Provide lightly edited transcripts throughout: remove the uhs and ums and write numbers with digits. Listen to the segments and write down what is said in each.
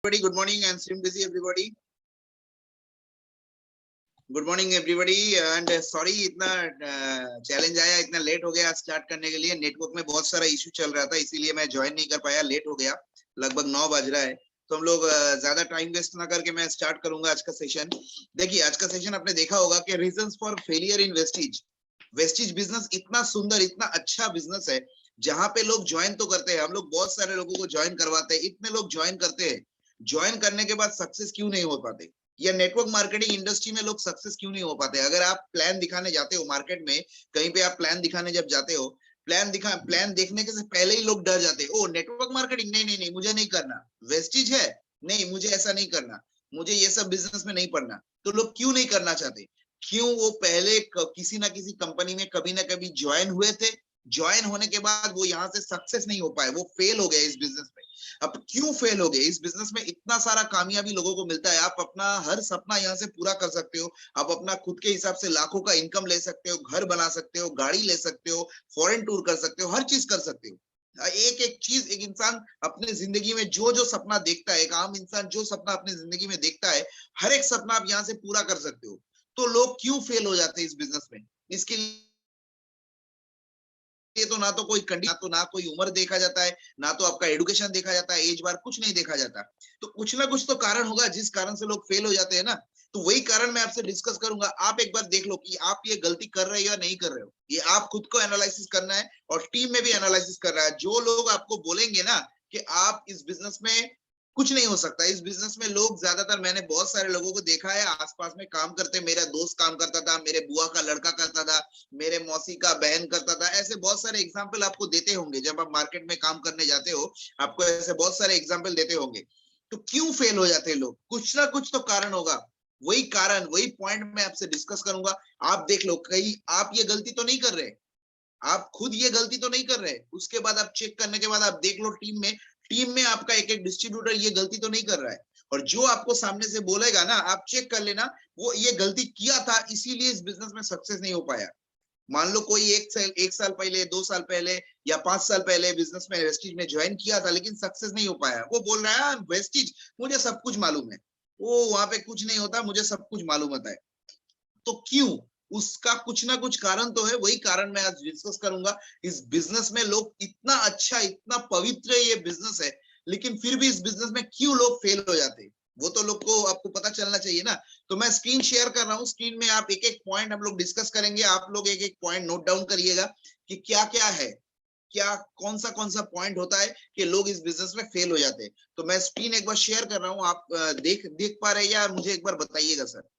Everybody, good morning. I'm Sim busy. Everybody, good morning everybody. And sorry इतना challenge आया, इतना late हो गया स्टार्ट करने के लिए. नेटवर्क में बहुत सारा इशू चल रहा था, इसीलिए मैं ज्वाइन नहीं कर पाया, लेट हो गया. लगभग 9 बज रहा है. तो हम लोग ज्यादा टाइम वेस्ट ना करके मैं स्टार्ट करूंगा आज का सेशन. देखिए आज का सेशन आपने देखा होगा कि reasons for failure in Vestige. Vestige business इतना सुंदर, इतना अच्छा बिजनेस है जहां पे लोग ज्वाइन तो करते हैं. हम लोग बहुत सारे लोगों को ज्वाइन करवाते हैं, इतने लोग ज्वाइन करते हैं, ज्वाइन करने के बाद सक्सेस क्यों नहीं हो पाते? या नेटवर्क मार्केटिंग इंडस्ट्री में लोग सक्सेस क्यों नहीं हो पाते? अगर आप प्लान दिखाने जाते हो मार्केट में, कहीं पे आप प्लान दिखाने जब जाते हो, प्लान देखने के से पहले ही लोग डर जाते हैं. ओ नेटवर्क मार्केटिंग, नहीं नहीं नहीं मुझे नहीं करना. वेस्टिज है, नहीं मुझे ऐसा नहीं करना, मुझे ये सब बिजनेस में नहीं पड़ना. तो लोग क्यों नहीं करना चाहते? क्यों? वो पहले किसी ना किसी कंपनी में कभी ना कभी ज्वाइन हुए थे, ज्वाइन होने के बाद वो यहाँ से सक्सेस नहीं हो पाए, वो फेल हो गए इस बिजनेस में. अब क्यों फेल हो गए? इस बिजनेस में इतना सारा कामयाबी लोगों को मिलता है, आप अपना हर सपना यहाँ से पूरा कर सकते हो. आप अपना खुद के हिसाब से लाखों का इनकम ले सकते हो, घर बना सकते हो, गाड़ी ले सकते हो, फॉरेन टूर कर सकते हो, हर चीज कर सकते हो. एक एक चीज एक इंसान अपने जिंदगी में जो जो सपना देखता है, एक आम इंसान जो सपना अपनी जिंदगी में देखता है, हर एक सपना आप यहाँ से पूरा कर सकते हो. तो लोग क्यों फेल हो जाते हैं इस बिजनेस में? इसके ये तो ना तो कोई कंडीशन, ना कोई उम्र देखा जाता है, ना तो आपका एजुकेशन देखा जाता है, एज बार कुछ नहीं देखा जाता. तो कुछ ना कुछ तो कारण होगा जिस कारण से लोग फेल हो जाते हैं ना. तो वही कारण मैं आपसे डिस्कस करूंगा. आप एक बार देख लो कि आप ये गलती कर रहे हो या नहीं कर रहे हो. ये आप खुद को एनालिसिस करना है और टीम में भी एनालिसिस कर रहा है. जो लोग आपको बोलेंगे ना कि आप इस बिजनेस में कुछ नहीं हो सकता, इस बिजनेस में लोग ज्यादातर, मैंने बहुत सारे लोगों को देखा है आसपास में काम करते. मेरा दोस्त काम करता था, मेरे बुआ का लड़का करता था, मेरे मौसी का बहन करता था. ऐसे बहुत सारे एग्जाम्पल आपको देते होंगे जब आप मार्केट में काम करने जाते हो, आपको ऐसे बहुत सारे एग्जाम्पल देते होंगे. तो क्यों फेल हो जाते हैं लोग? कुछ ना कुछ तो कारण होगा. वही कारण, वही पॉइंट मैं आपसे डिस्कस करूंगा. आप देख लो, कहीं आप ये गलती तो नहीं कर रहे, आप खुद ये गलती तो नहीं कर रहे. उसके बाद आप चेक करने के बाद आप देख लो टीम में आपका एक एक डिस्ट्रीब्यूटर ये गलती तो नहीं कर रहा है. और जो आपको सामने से बोलेगा ना, आप चेक कर लेना, वो ये गलती किया था इसीलिए इस बिजनेस में सक्सेस नहीं हो पाया. मान लो कोई एक साल पहले, 2 साल पहले या 5 साल पहले बिजनेस में वेस्टिज में ज्वाइन किया था, लेकिन सक्सेस नहीं हो पाया. वो बोल रहा है वेस्टिज मुझे सब कुछ मालूम है, वो वहां पे कुछ नहीं होता, मुझे सब कुछ मालूम होता है. तो क्यों? उसका कुछ ना कुछ कारण तो है. वही कारण मैं आज डिस्कस करूंगा. इस बिजनेस में लोग इतना अच्छा, इतना पवित्र ये बिजनेस है, लेकिन फिर भी इस बिजनेस में क्यों लोग फेल हो जाते हैं, वो तो लोग को आपको पता चलना चाहिए ना. तो मैं स्क्रीन शेयर कर रहा हूँ. स्क्रीन में आप एक एक पॉइंट हम लोग डिस्कस करेंगे. आप लोग एक एक पॉइंट नोट डाउन करिएगा कि क्या क्या है, क्या कौन सा पॉइंट होता है कि लोग इस बिजनेस में फेल हो जाते हैं. तो मैं स्क्रीन एक बार शेयर कर रहा हूँ. आप देख पा रहे हैं या मुझे एक बार बताइएगा सर?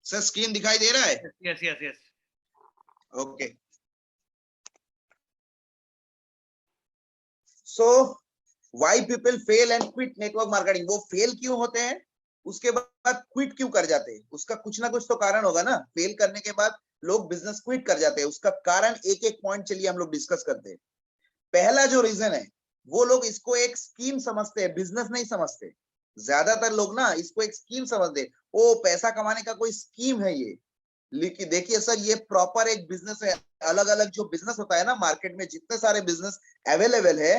सर स्क्रीन दिखाई दे रहा है? Yes yes yes. Okay. So why people fail and quit network marketing. वो फेल क्यों होते हैं, उसके बाद क्विट क्यों कर जाते हैं? उसका कुछ ना कुछ तो कारण होगा ना. फेल करने के बाद लोग बिजनेस क्विट कर जाते हैं, उसका कारण एक एक पॉइंट चलिए हम लोग डिस्कस करते हैं. पहला जो रीजन है, वो लोग इसको एक स्कीम समझते हैं, बिजनेस नहीं समझते. ज्यादातर लोग ना इसको एक स्कीम समझते. ओ पैसा कमाने का कोई स्कीम है ये. लेकिन देखिए सर, ये प्रॉपर एक बिजनेस है. अलग अलग जो बिजनेस होता है ना मार्केट में, जितने सारे बिजनेस अवेलेबल है,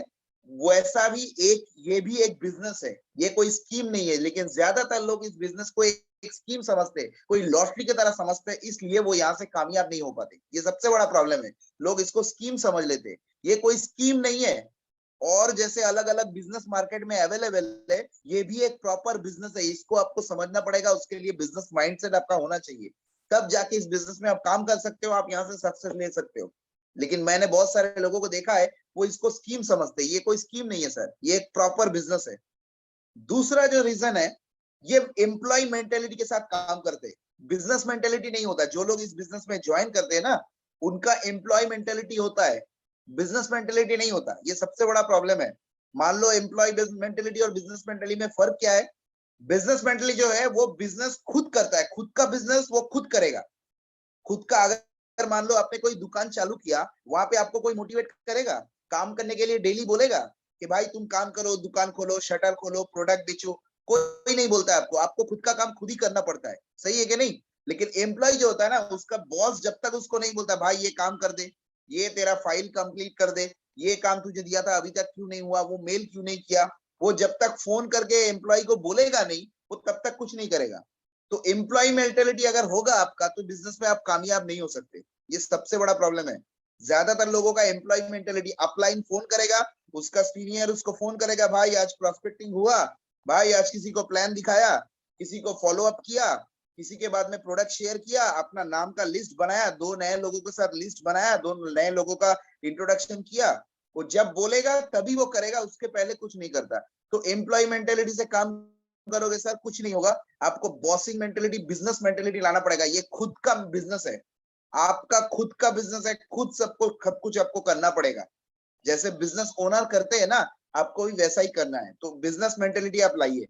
वैसा भी एक ये भी एक बिजनेस है. ये कोई स्कीम नहीं है. लेकिन ज्यादातर लोग इस बिजनेस को एक स्कीम समझते हैं, कोई लॉटरी की तरह समझते हैं, इसलिए वो यहाँ से कामयाब नहीं हो पाते. ये सबसे बड़ा प्रॉब्लम है. लोग इसको स्कीम समझ लेते हैं. ये कोई स्कीम नहीं है. और जैसे अलग अलग बिजनेस मार्केट में अवेलेबल है, ये भी एक प्रॉपर बिजनेस है. इसको आपको समझना पड़ेगा. उसके लिए बिजनेस माइंडसेट आपका होना चाहिए, तब जाके इस बिजनेस में आप काम कर सकते हो, आप यहाँ से सक्सेस ले सकते हो. लेकिन मैंने बहुत सारे लोगों को देखा है, वो इसको स्कीम समझते हैं. ये कोई स्कीम नहीं है सर, ये एक प्रॉपर बिजनेस है. दूसरा जो रीजन है, ये एम्प्लॉय मेंटेलिटी के साथ काम करते हैं. बिजनेस मेंटेलिटी नहीं होता. जो लोग इस बिजनेस में ज्वाइन करते हैं ना, उनका एम्प्लॉय मेंटेलिटी होता है, बिजनेस मेंटेलिटी नहीं होता. ये सबसे बड़ा प्रॉब्लम है. मान लो एम्प्लॉय मेंटेलिटी और बिजनेस मेंटेलिटी में फर्क क्या है? बिजनेस मेंटली जो है वो बिजनेस खुद करता है, खुद का बिजनेस वो खुद करेगा. खुद का अगर अगर मान लो आपने कोई दुकान चालू किया, वहां पे आपको कोई मोटिवेट करेगा काम करने के लिए, डेली बोलेगा कि भाई तुम काम करो, दुकान खोलो, शटर खोलो, प्रोडक्ट बेचो? कोई नहीं बोलता है आपको, आपको खुद का काम खुद ही करना पड़ता है, सही है कि नहीं? लेकिन एम्प्लॉय जो होता है ना, उसका बॉस जब तक उसको नहीं बोलता भाई ये काम कर दे, ये तेरा फाइल कंप्लीट कर दे, ये काम तुझे दिया था अभी तक क्यों नहीं हुआ, वो मेल क्यों नहीं किया, वो जब तक फोन करके एम्प्लॉय को बोलेगा नहीं, वो तब तक कुछ नहीं करेगा। तो एम्प्लॉय मेंटेलिटी अगर होगा आपका, तो बिजनेस में आप कामयाब नहीं हो सकते। ये सबसे बड़ा प्रॉब्लम है। ज्यादातर लोगों का एम्प्लॉय मेंटेलिटी, अपलाइन फोन करेगा, उसका सीनियर उसको फोन करेगा, भाई आज प्रॉस्पेक्टिंग हुआ, भाई आज किसी को प्लान दिखाया, किसी को फॉलो अप किया, किसी के बाद में प्रोडक्ट शेयर किया, अपना नाम का लिस्ट बनाया, 2 नए लोगों के साथ लिस्ट बनाया, 2 नए लोगों का इंट्रोडक्शन किया। वो जब बोलेगा तभी वो करेगा, उसके पहले कुछ नहीं करता। तो एम्प्लॉय मेंटेलिटी से काम करोगे सर, कुछ नहीं होगा। आपको बॉसिंग मेंटेलिटी, बिजनेस मेंटेलिटी लाना पड़ेगा। ये खुद का बिजनेस है, आपका खुद का बिजनेस है, खुद सबको सब कुछ आपको करना पड़ेगा। जैसे बिजनेस ओनर करते हैं ना, आपको भी वैसा ही करना है। तो बिजनेस मेंटेलिटी आप लाइए।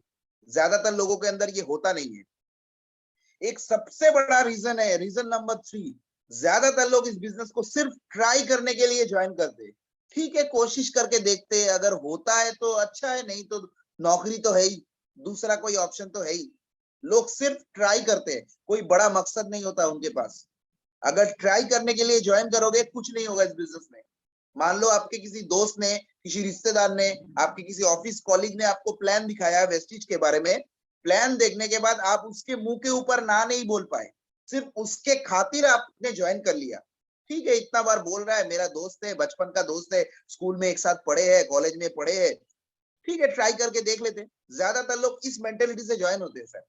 ज्यादातर लोगों के अंदर ये होता नहीं है। एक सबसे बड़ा रीजन है, रीजन नंबर 3, ज्यादातर लोग इस बिजनेस को सिर्फ ट्राई करने के लिए ज्वाइन करते हैं। ठीक है, कोशिश करके देखते हैं, अगर होता है तो अच्छा है, नहीं तो नौकरी तो है ही, दूसरा कोई ऑप्शन तो है ही। लोग सिर्फ ट्राई करते हैं, कोई बड़ा मकसद नहीं होता उनके पास। अगर ट्राई करने के लिए ज्वाइन करोगे, कुछ नहीं होगा इस बिजनेस में। मान लो आपके किसी दोस्त ने, किसी रिश्तेदार ने, आपके किसी ऑफिस कॉलीग ने आपको प्लान दिखाया वेस्टिज के बारे में। प्लान देखने के बाद आप उसके मुंह के ऊपर ना नहीं बोल पाए, सिर्फ उसके खातिर आपने ज्वाइन कर लिया। ठीक है, इतना बार बोल रहा है, मेरा दोस्त है, बचपन का दोस्त है, स्कूल में एक साथ पढ़े हैं, कॉलेज में पढ़े हैं, ठीक है ट्राई करके देख लेते। ज्यादातर लोग इस मेंटेलिटी से ज्वाइन होते हैं सर।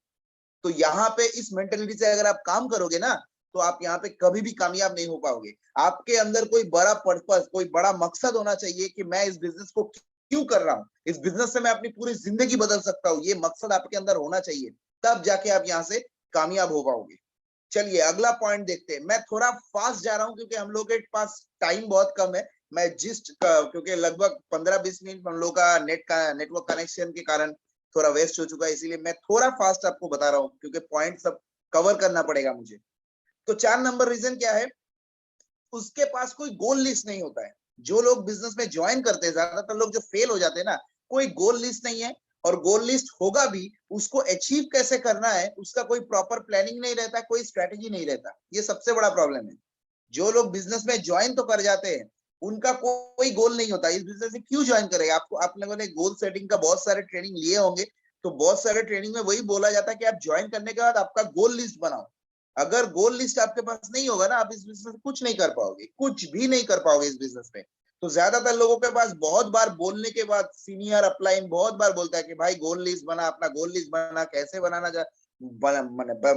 तो यहाँ पे इस मेंटेलिटी से अगर आप काम करोगे ना, तो आप यहाँ पे कभी भी कामयाब नहीं हो पाओगे। आपके अंदर कोई बड़ा पर्पस, कोई बड़ा मकसद होना चाहिए कि मैं इस बिजनेस को क्यों कर रहा हूँ, इस बिजनेस से मैं अपनी पूरी जिंदगी बदल सकता हूँ, ये मकसद आपके अंदर होना चाहिए। तब जाके आप यहाँ से कामयाब हो पाओगे। चलिए अगला पॉइंट देखते हैं। मैं थोड़ा फास्ट जा रहा हूँ क्योंकि हम लोग के पास टाइम बहुत कम है। मैं क्योंकि लगभग 15-20 मिनट हम लोग का नेटवर्क कनेक्शन के कारण थोड़ा वेस्ट हो चुका है, इसीलिए मैं थोड़ा फास्ट आपको बता रहा हूँ, क्योंकि पॉइंट सब कवर करना पड़ेगा मुझे। तो 4 नंबर रीजन क्या है? उसके पास कोई गोल लिस्ट नहीं होता है। जो लोग बिजनेस में ज्वाइन करते हैं, ज्यादातर लोग जो फेल हो जाते हैं ना, कोई गोल लिस्ट नहीं है। और गोल लिस्ट होगा भी, उसको अचीव कैसे करना है उसका कोई प्रॉपर प्लानिंग नहीं रहता, कोई स्ट्रेटेजी नहीं रहता। ये सबसे बड़ा प्रॉब्लम है। जो लोग बिजनेस में ज्वाइन तो कर जाते हैं, उनका कोई गोल नहीं होता। इस बिजनेस में क्यों ज्वाइन करेगा? आपको, आप लोगों ने गोल सेटिंग का बहुत सारे ट्रेनिंग लिए होंगे, तो बहुत सारे ट्रेनिंग में वही बोला जाता है कि आप ज्वाइन करने के बाद आपका गोल लिस्ट बनाओ। अगर गोल लिस्ट आपके पास नहीं होगा ना, आप इस बिजनेस में कुछ नहीं कर पाओगे, कुछ भी नहीं कर पाओगे इस बिजनेस में। तो ज्यादातर लोगों के पास बहुत बार बोलने के बाद, सीनियर अपलाइन बहुत बार बोलता है कि भाई गोल लिस्ट बना, अपना गोल लिस्ट बना। कैसे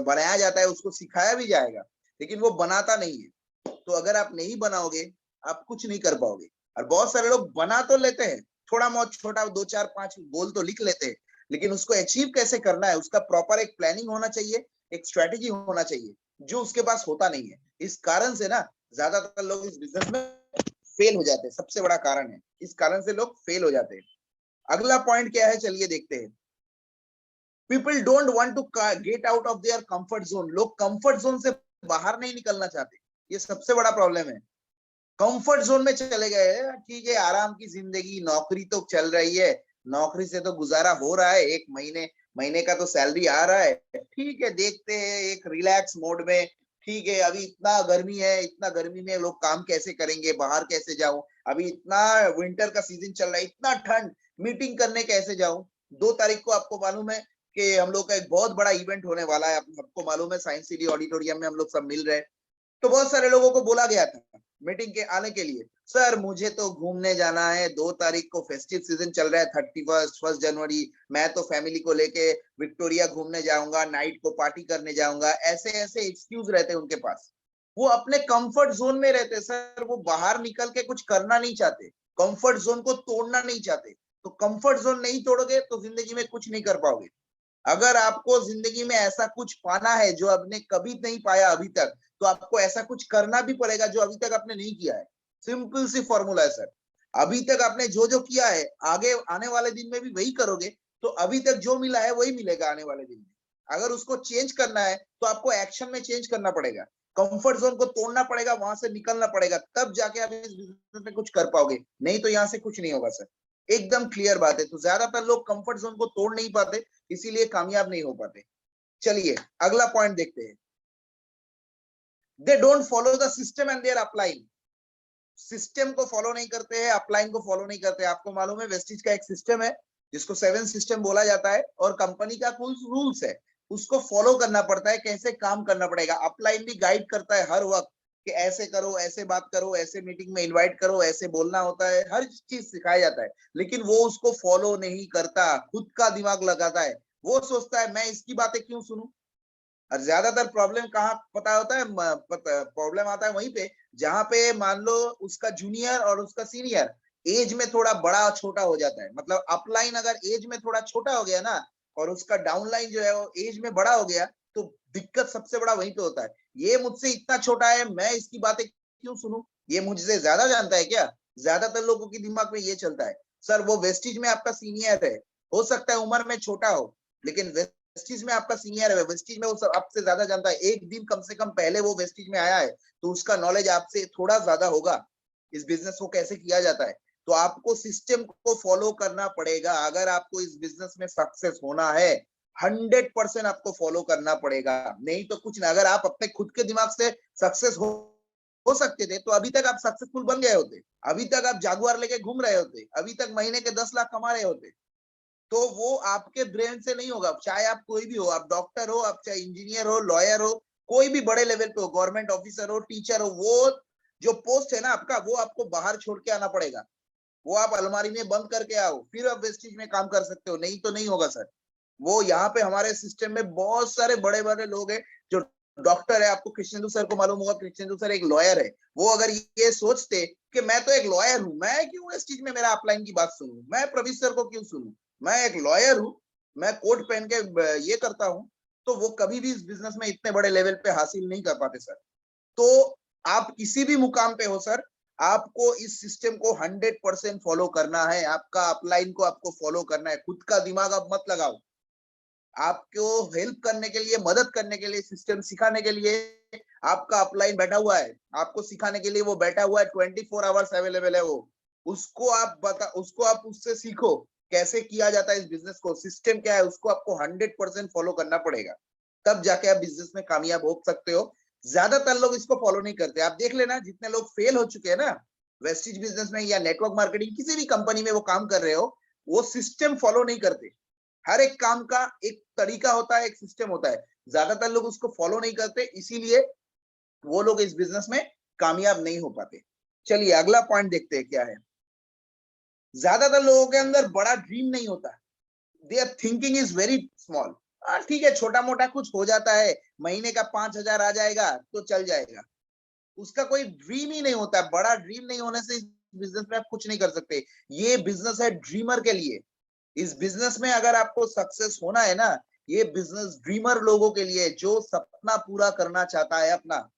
बनाया जाता है उसको सिखाया भी जाएगा, लेकिन वो बनाता नहीं है। तो अगर आप नहीं बनाओगे, आप कुछ नहीं कर पाओगे। और बहुत सारे लोग बना तो लेते हैं, थोड़ा बहुत छोटा 2 4 5 गोल तो लिख लेते हैं, लेकिन उसको अचीव कैसे करना है उसका प्रॉपर एक प्लानिंग होना चाहिए, एक स्ट्रेटेजी होना चाहिए, जो उसके पास होता नहीं है। इस कारण से ना ज्यादातर लोग इस बिजनेस में फेल हो जाते हैं। सबसे बड़ा कारण है, इस कारण से लोग फेल हो जाते हैं। अगला पॉइंट क्या है, चलिए देखते हैं। People don't want to get out of their comfort zone. लोग कंफर्ट जोन से बाहर नहीं निकलना चाहते। ये सबसे बड़ा प्रॉब्लम है। कंफर्ट जोन में चले गए, ठीक है आराम की जिंदगी, नौकरी तो चल रही है, नौकरी से तो गुजारा हो रहा है, एक महीने महीने का तो सैलरी आ रहा है, ठीक है देखते हैं एक रिलैक्स मोड में। ठीक है, अभी इतना गर्मी है, इतना गर्मी में लोग काम कैसे करेंगे, बाहर कैसे जाऊं, अभी इतना विंटर का सीजन चल रहा है, इतना ठंड, मीटिंग करने कैसे जाऊं। 2 तारीख को आपको मालूम है कि हम लोग का एक बहुत बड़ा इवेंट होने वाला है, आपको मालूम है, साइंस सिटी ऑडिटोरियम में हम लोग सब मिल रहे हैं। तो बहुत सारे लोगों को बोला गया था मीटिंग के आने के लिए, सर मुझे तो घूमने जाना है, 2 तारीख को फेस्टिव सीजन चल रहा है, 31 जनवरी, मैं तो फैमिली को लेके विक्टोरिया घूमने जाऊंगा, नाइट को पार्टी करने जाऊंगा। ऐसे ऐसे एक्सक्यूज रहते हैं उनके पास। वो अपने कंफर्ट जोन में रहते सर, वो बाहर निकल के कुछ करना नहीं चाहते, कंफर्ट जोन को तोड़ना नहीं चाहते। तो कंफर्ट जोन नहीं तोड़ोगे तो जिंदगी में कुछ नहीं कर पाओगे। अगर आपको जिंदगी में ऐसा कुछ पाना है जो आपने कभी नहीं पाया अभी तक, तो आपको ऐसा कुछ करना भी पड़ेगा जो अभी तक आपने नहीं किया है। सिंपल सी फॉर्मूला है सर। अभी तक आपने जो जो किया है, आगे आने वाले दिन में भी वही करोगे, तो अभी तक जो मिला है वही मिलेगा आने वाले दिन में। अगर उसको चेंज करना है तो आपको एक्शन में चेंज करना पड़ेगा। कंफर्ट जोन को तोड़ना पड़ेगा, वहां से निकलना पड़ेगा, तब जाके आप इस बिजनेस में कुछ कर पाओगे, नहीं तो यहाँ से कुछ नहीं होगा सर। एकदम क्लियर बात है। तो ज्यादातर लोग कंफर्ट जोन को तोड़ नहीं पाते, इसीलिए कामयाब नहीं हो पाते। चलिए अगला पॉइंट देखते हैं। They don't follow the system and they are applying. System को फॉलो नहीं करते हैं, अपलाइन को फॉलो नहीं करते। आपको मालूम है वेस्टिज का एक सिस्टम है जिसको 7 सिस्टम बोला जाता है, और कंपनी का कुछ रूल्स है, उसको फॉलो करना पड़ता है, कैसे काम करना पड़ेगा। अपलाइन भी गाइड करता है हर वक्त कि ऐसे करो, ऐसे बात करो, ऐसे मीटिंग में इनवाइट करो, ऐसे बोलना होता है, हर चीज सिखाया जाता है, लेकिन वो उसको फॉलो नहीं करता, खुद का दिमाग लगाता है। वो सोचता है मैं इसकी बातें क्यों सुनूं। और ज्यादातर प्रॉब्लम कहाँ पता होता है, प्रॉब्लम आता है वहीं पे जहां पे मान लो उसका जूनियर और उसका सीनियर एज में थोड़ा बड़ा छोटा हो जाता है। मतलब अपलाइन अगर एज में थोड़ा छोटा हो गया ना, और उसका डाउनलाइन जो है वो एज में बड़ा हो गया, तो दिक्कत सबसे बड़ा वहीं पे होता है। ये मुझसे इतना छोटा है, मैं इसकी बातें क्यों सुनूं, ये मुझसे ज्यादा जानता है क्या। ज्यादातर लोगों के दिमाग में ये चलता है। सर वो वेस्टिज में आपका सीनियर है, हो सकता है उम्र में छोटा हो, लेकिन वेस्टिज में आपका सीनियर है, वेस्टिज में वो आपसे ज्यादा जानता है, एक दिन कम से कम पहले वो वेस्टिज में आया है, तो उसका नॉलेज आपसे थोड़ा ज्यादा होगा इस बिजनेस को कैसे किया जाता है। तो आपको सिस्टम को फॉलो करना पड़ेगा अगर आपको इस बिजनेस में सक्सेस होना है। 100% आपको फॉलो करना पड़ेगा, नहीं तो कुछ ना। अगर आप अपने खुद के दिमाग से सक्सेस हो सकते थे तो अभी तक आप सक्सेसफुल बन गए होते, अभी तक आप जागुआर लेके घूम रहे होते, अभी तक महीने के 10 लाख कमा रहे होते। तो वो आपके ब्रेन से नहीं होगा, चाहे आप कोई भी हो, आप डॉक्टर हो, आप चाहे इंजीनियर हो, लॉयर हो, कोई भी बड़े लेवल पे हो, गवर्नमेंट ऑफिसर हो, टीचर हो, वो जो पोस्ट है ना आपका, वो आपको बाहर छोड़ के आना पड़ेगा। वो आप अलमारी में बंद करके आओ, फिर आप वेस्टिज में काम कर सकते हो, नहीं तो नहीं होगा सर। वो यहाँ पे हमारे सिस्टम में बहुत सारे बड़े बड़े लोग हैं जो डॉक्टर है। आपको कृष्णेंदु सर को मालूम होगा, कृष्णेंदु सर एक लॉयर है। वो अगर ये सोचते कि मैं तो एक लॉयर हूं, मैं क्यों इस चीज में मेरा अपलाइन की बात सुनूं, मैं प्रवीण सर को क्यों सुनूं, मैं एक लॉयर हूं, मैं कोट पहन के ये करता हूं, तो वो कभी भी इस बिजनेस में इतने बड़े लेवल पे हासिल नहीं कर पाते सर। तो आप किसी भी मुकाम पे हो सर, आपको इस सिस्टम को 100% फॉलो करना है। आपका अपलाइन को आपको फॉलो करना है, खुद का दिमाग आप मत लगाओ। आपको हेल्प करने के लिए, मदद करने के लिए, सिस्टम सिखाने के लिए आपका अपलाइन बैठा हुआ है, आपको सिखाने के लिए वो बैठा हुआ है, 24 आवर्स अवेलेबल है वो। उसको आप उससे सीखो कैसे किया जाता है इस बिजनेस को, सिस्टम क्या है, उसको आपको 100% फॉलो करना पड़ेगा, तब जाके आप बिजनेस में कामयाब हो सकते हो। ज्यादातर लोग इसको फॉलो नहीं करते। आप देख लेना जितने लोग फेल हो चुके हैं ना वेस्टिज बिजनेस में या नेटवर्क मार्केटिंग किसी भी कंपनी में वो काम कर रहे हो, वो सिस्टम फॉलो नहीं करते। हर एक काम का एक तरीका होता है, एक सिस्टम होता है, ज्यादातर लोग उसको फॉलो नहीं करते, इसीलिए वो लोग इस बिजनेस में कामयाब नहीं हो पाते। चलिए अगला पॉइंट देखते हैं क्या है। ज्यादातर लोगों के अंदर बड़ा ड्रीम नहीं होता, there thinking is very small. ठीक है, छोटा मोटा कुछ हो जाता है, महीने का 5,000 आ जाएगा तो चल जाएगा, उसका कोई ड्रीम ही नहीं होता। बड़ा ड्रीम नहीं होने से इस बिजनेस में आप कुछ नहीं कर सकते। ये बिजनेस है ड्रीमर के लिए। इस बिजनेस में अगर आपको सक्सेस होना है ना, ये बिजनेस ड्रीमर लोगों के लिए, जो सपना पूरा करना चाहता है अपना।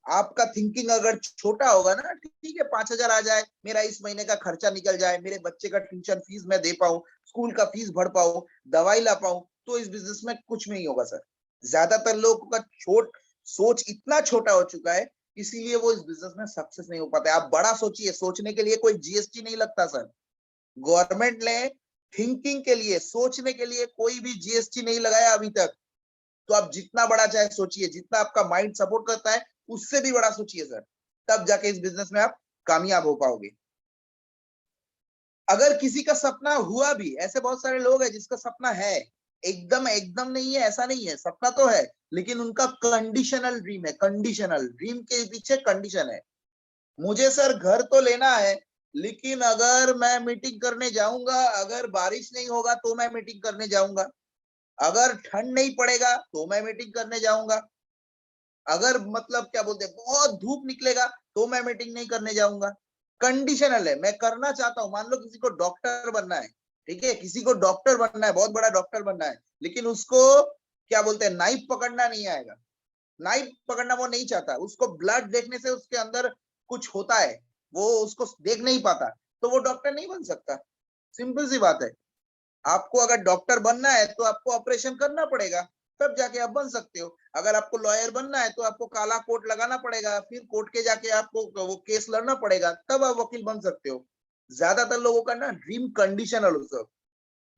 आपका थिंकिंग अगर छोटा होगा ना, ठीक है 5,000 आ जाए, मेरा इस महीने का खर्चा निकल जाए, मेरे बच्चे का ट्यूशन फीस मैं दे पाऊं, स्कूल का फीस भर पाऊं, दवाई ला पाऊं, तो इस बिजनेस में कुछ नहीं होगा सर। ज्यादातर लोगों का सोच इतना छोटा हो चुका है, इसीलिए वो इस बिजनेस में सक्सेस नहीं हो पाते। आप बड़ा सोचिए, सोचने के लिए कोई जीएसटी नहीं लगता सर। गवर्नमेंट ने थिंकिंग के लिए, सोचने के लिए कोई भी जीएसटी नहीं लगाया अभी तक। तो आप जितना बड़ा चाहे सोचिए, जितना आपका माइंड सपोर्ट करता है उससे भी बड़ा सोचिए सर, तब जाके इस बिजनेस में आप कामयाब हो पाओगे। अगर किसी का सपना हुआ भी, ऐसे बहुत सारे लोग हैं जिसका सपना है, एकदम एकदम नहीं है ऐसा नहीं है, सपना तो है, लेकिन उनका कंडीशनल ड्रीम है। कंडीशनल ड्रीम के पीछे कंडीशन है, मुझे सर घर तो लेना है, लेकिन अगर मैं मीटिंग करने जाऊंगा, अगर बारिश नहीं होगा तो मैं मीटिंग करने जाऊंगा, अगर ठंड नहीं पड़ेगा तो मैं मीटिंग करने जाऊंगा, अगर मतलब क्या बोलते हैं बहुत धूप निकलेगा तो मैं मीटिंग नहीं करने जाऊंगा। कंडीशनल है। मैं करना चाहता हूं, मान लो किसी को डॉक्टर बनना है, ठीक है, किसी को डॉक्टर बनना है, बहुत बड़ा डॉक्टर बनना है, लेकिन उसको क्या बोलते हैं नाइफ पकड़ना नहीं आएगा, नाइफ पकड़ना वो नहीं चाहता, उसको ब्लड देखने से उसके अंदर कुछ होता है, वो उसको देख नहीं पाता, तो वो डॉक्टर नहीं बन सकता। सिंपल सी बात है। आपको अगर डॉक्टर बनना है तो आपको ऑपरेशन करना पड़ेगा, तब जाके आप बन सकते हो। अगर आपको लॉयर बनना है तो आपको काला कोट लगाना पड़ेगा, फिर कोर्ट के जाके आपको वो केस लड़ना पड़ेगा, तब आप वकील बन सकते हो। ज्यादातर लोगों का ना ड्रीम कंडीशनल हो,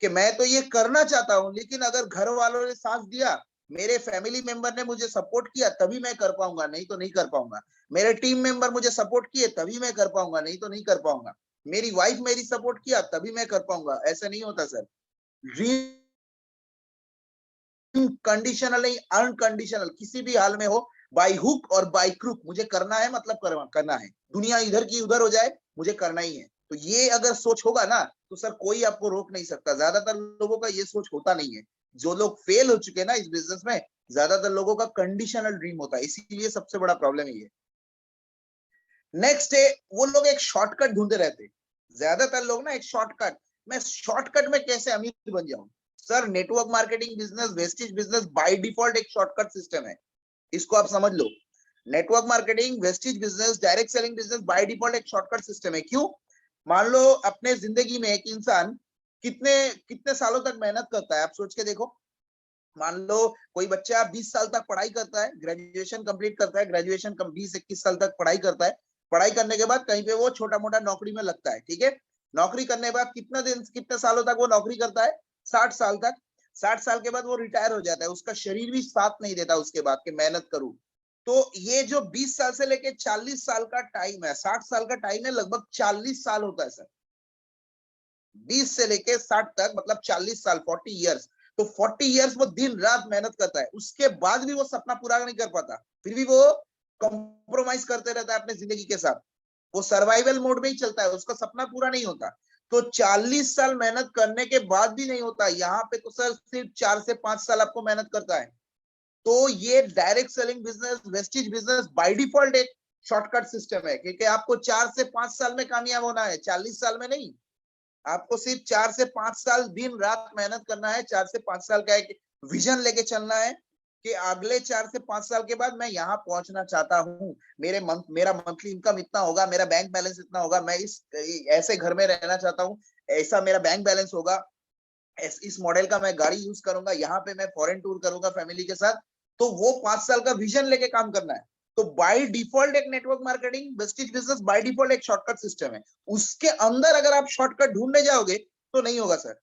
कि मैं तो ये करना चाहता हूं, लेकिन अगर घर वालों ने साथ दिया, मेरे फैमिली मेंबर ने मुझे सपोर्ट किया, तभी मैं कर पाऊंगा, नहीं तो नहीं कर पाऊंगा। मेरे टीम मेंबर मुझे सपोर्ट किए तभी मैं कर पाऊंगा, नहीं तो नहीं कर पाऊंगा। मेरी वाइफ मेरी सपोर्ट किया तभी मैं कर पाऊंगा, ऐसा नहीं होता सर। ड्रीम कंडीशनल नहीं, अनकंडीशनल, किसी भी हाल में हो, बाई हुक और बाई क्रुक मुझे करना है, मतलब करना है। दुनिया इधर की उधर हो जाए, मुझे करना ही है। तो ये अगर सोच होगा ना, तो सर कोई आपको रोक नहीं सकता। ज्यादातर लोगों का ये सोच होता नहीं है। जो लोग फेल हो चुके हैं ना इस बिजनेस में, ज्यादातर लोगों का कंडीशनल ड्रीम होता है, इसीलिए सबसे बड़ा प्रॉब्लम ये है। नेक्स्ट है, वो लोग एक शॉर्टकट ढूंढते रहते हैं। ज्यादातर लोग ना एक शॉर्टकट, मैं शॉर्टकट में कैसे अमीर बन जाऊं। Sir network marketing business, wastage business by default एक शॉर्टकट सिस्टम है, इसको आप समझ लो। Network marketing, wastage business, direct selling business by default एक शॉर्टकट सिस्टम है। क्यों? मान लो अपने जिंदगी में एक इंसान कितने कितने सालों तक मेहनत करता है, आप सोच के देखो। मान लो कोई बच्चा 20 साल तक पढ़ाई करता है, ग्रेजुएशन कंप्लीट करता है, ग्रेजुएशन 20-21 साल तक पढ़ाई करता है। पढ़ाई करने के बाद कहीं पे वो छोटा मोटा नौकरी में लगता है, ठीक है। नौकरी करने के बाद कितने सालों तक वो नौकरी करता है? 60 साल तक। 60 साल के बाद वो रिटायर हो जाता है, उसका शरीर भी साथ नहीं देता उसके बाद कि मेहनत करूं। तो ये जो 20 साल से लेके 40 साल का टाइम है, 60 साल का टाइम है, लगभग 40 साल होता है सर। 20 से लेके 60 तक मतलब 40 साल, 40 ईयर्स। तो 40 ईयर्स वो दिन रात मेहनत करता है, उसके बाद भी वो सपना पूरा नहीं कर पाता, फिर भी वो कॉम्प्रोमाइज करते रहता है अपने जिंदगी के साथ। वो सर्वाइवल मोड में ही चलता है, उसका सपना पूरा नहीं होता। तो 40 साल मेहनत करने के बाद भी नहीं होता, यहाँ पे तो सर सिर्फ 4 से 5 साल आपको मेहनत करता है। तो ये direct selling business, wastage business by default एक शॉर्टकट सिस्टम है, क्योंकि आपको 4 से 5 साल में कामयाब होना है, 40 साल में नहीं। आपको सिर्फ 4 से 5 साल दिन रात मेहनत करना है। 4 से 5 साल का एक विजन लेके चलना है कि अगले 4 से 5 साल के बाद मैं यहाँ पहुंचना चाहता हूँ। मेरा मंथली इनकम इतना होगा, मेरा बैंक बैलेंस इतना होगा, मैं इस ऐसे घर में रहना चाहता हूँ, ऐसा मेरा बैंक बैलेंस होगा, इस मॉडल का मैं गाड़ी यूज करूंगा, यहाँ पे मैं फॉरेन टूर करूंगा फैमिली के साथ। तो वो 5 साल का विजन लेके काम करना है। तो बाय डिफॉल्ट एक network marketing, wastage business by default एक शॉर्टकट सिस्टम है। उसके अंदर अगर आप शॉर्टकट ढूंढने जाओगे तो नहीं होगा सर।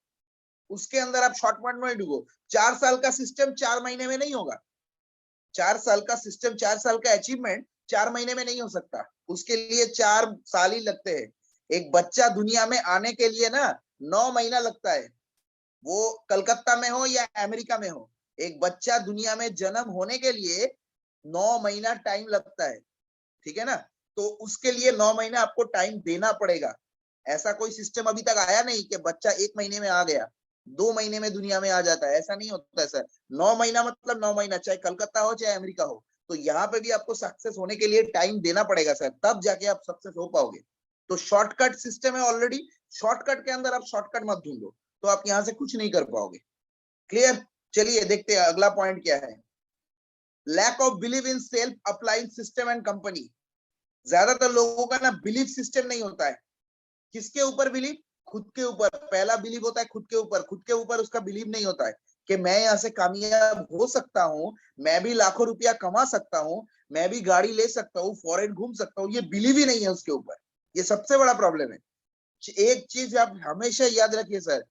उसके अंदर आप शॉर्टकट में डूबो। 4 साल का सिस्टम 4 महीने में नहीं होगा। 4 साल का सिस्टम, 4 साल का अचीवमेंट 4 महीने में नहीं हो सकता। उसके लिए 4 साल ही लगते हैं। एक बच्चा दुनिया में आने के लिए ना 9 महीना लगता है, वो कलकत्ता में हो या अमेरिका में हो। एक बच्चा दुनिया में जन्म होने के लिए 9 महीना टाइम लगता है, ठीक है ना। तो उसके लिए 9 महीना आपको टाइम देना पड़ेगा। ऐसा कोई सिस्टम अभी तक आया नहीं कि बच्चा 1 महीने में आ गया, 2 महीने में दुनिया में आ जाता है, ऐसा नहीं होता है सर। 9 महीना मतलब 9 महीना, चाहे कलकत्ता हो चाहे अमेरिका हो। तो यहाँ पे भी आपको सक्सेस होने के लिए टाइम देना पड़ेगा सर, तब जाके आप सक्सेस हो पाओगे। तो शॉर्टकट सिस्टम है ऑलरेडी, शॉर्टकट के अंदर आप शॉर्टकट मत ढूंढो, तो आप यहाँ से कुछ नहीं कर पाओगे। क्लियर? चलिए देखते हैं अगला पॉइंट क्या है। Lack of believe in self applying system and company. ज्यादातर लोगों का ना बिलीफ सिस्टम नहीं होता है। किसके ऊपर बिलीव? खुद के ऊपर। पहला बिलीव होता है खुद के ऊपर, खुद के ऊपर उसका बिलीव नहीं होता है कि मैं यहाँ से कामयाब हो सकता हूँ, मैं भी लाखों रुपया कमा सकता हूँ, मैं भी गाड़ी ले सकता हूँ, फॉरेन घूम सकता हूँ। ये बिलीव ही नहीं है उसके ऊपर। ये सबसे बड़ा प्रॉब्लम है। एक चीज आप हमेशा याद रखिए सर,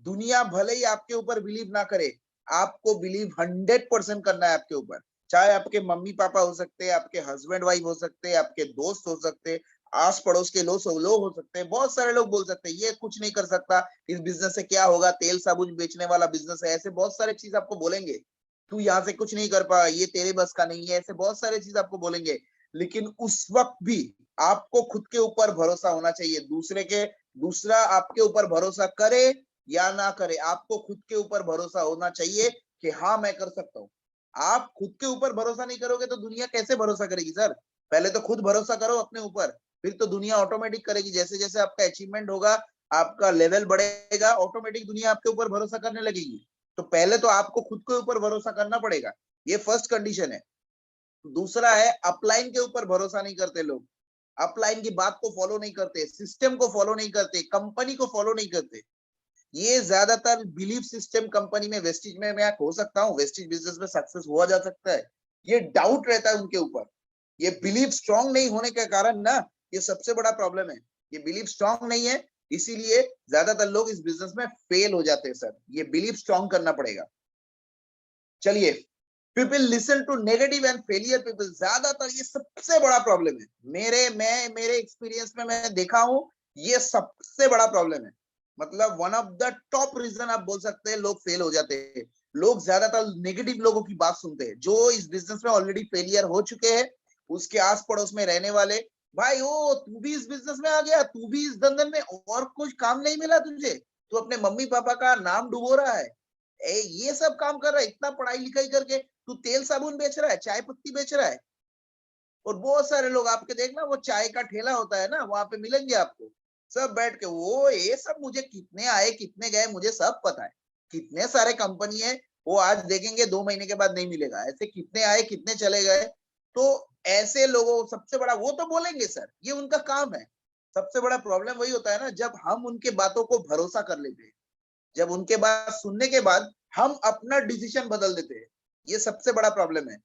दुनिया भले ही आपके ऊपर बिलीव ना करे, आपको बिलीव 100% करना है आपके ऊपर। चाहे आपके मम्मी पापा हो सकते हैं, आपके हस्बैंड वाइफ हो सकते हैं, आपके दोस्त हो सकते हैं, आस पड़ोस के लोग हो सकते हैं। बहुत सारे लोग बोल सकते हैं ये कुछ नहीं कर सकता, इस बिजनेस से क्या होगा, तेल साबुन बेचने वाला बिजनेस है, ऐसे बहुत सारे चीज आपको बोलेंगे। तू यहाँ से कुछ नहीं कर पा, ये तेरे बस का नहीं है, ऐसे बहुत सारे चीज आपको बोलेंगे। लेकिन उस वक्त भी आपको खुद के ऊपर भरोसा होना चाहिए। दूसरा आपके ऊपर भरोसा करे या ना करे, आपको खुद के ऊपर भरोसा होना चाहिए कि हाँ मैं कर सकता हूँ। आप खुद के ऊपर भरोसा नहीं करोगे तो दुनिया कैसे भरोसा करेगी सर? पहले तो खुद भरोसा करो अपने ऊपर, फिर तो दुनिया ऑटोमेटिक करेगी। जैसे जैसे आपका अचीवमेंट होगा, आपका लेवल बढ़ेगा, ऑटोमेटिक दुनिया आपके ऊपर भरोसा करने लगेगी। तो पहले तो आपको खुद के ऊपर भरोसा करना पड़ेगा, ये फर्स्ट कंडीशन है। दूसरा है अपलाइन के ऊपर भरोसा नहीं करते लोग। अपलाइन की बात को फॉलो नहीं करते, सिस्टम को फॉलो नहीं करते, कंपनी को फॉलो नहीं करते। ये ज्यादातर बिलीफ सिस्टम कंपनी में, वेस्टिज में मैं हो सकता हूँ, वेस्टिज बिजनेस में सक्सेस हुआ जा सकता है, ये डाउट रहता है उनके ऊपर। ये बिलीफ स्ट्रांग नहीं होने के कारण ना, ये सबसे बड़ा प्रॉब्लम है। ये बिलीफ स्ट्रांग नहीं है, इसीलिए ज्यादातर लोग इस बिजनेस में फेल हो जाते हैं सर। ये बिलीफ स्ट्रांग करना पड़ेगा। चलिए, people listen to negative and failure people, ज्यादातर ये सबसे बड़ा प्रॉब्लम है। मेरे एक्सपीरियंस में मैं देखा हूं, ये सबसे बड़ा प्रॉब्लम है। मतलब one of the top reason आप बोल सकते हैं लोग फेल हो जाते हैं। लोग ज्यादातर नेगेटिव लोगों की बात सुनते हैं, जो इस बिजनेस में ऑलरेडी फेलियर हो चुके हैं, उसके आस पड़ोस में रहने वाले। भाई ओ, तू भी इस बिजनेस में आ गया, तू भी इस धंधन में, और कुछ काम नहीं मिला तुझे, तू अपने मम्मी पापा का नाम डुबो रहा है, ये सब काम कर रहा है, इतना पढ़ाई लिखाई करके तू तेल साबुन बेच रहा है, चाय पत्ती बेच रहा है। और बहुत सारे लोग आपके देखना, वो चाय का ठेला होता है ना, वहां पे मिलेंगे आपको, सब बैठ के वो ये सब, मुझे कितने आए कितने गए मुझे सब पता है, कितने सारे कंपनी है, वो आज देखेंगे 2 महीने के बाद नहीं मिलेगा, ऐसे कितने आए कितने चले गए। तो ऐसे लोगों, सबसे बड़ा वो तो बोलेंगे सर, ये उनका काम है। सबसे बड़ा प्रॉब्लम वही होता है ना, जब हम उनके बातों को भरोसा कर लेते हैं, जब उनके बात सुनने के बाद हम अपना डिसीजन बदल देते हैं, ये सबसे बड़ा प्रॉब्लम है।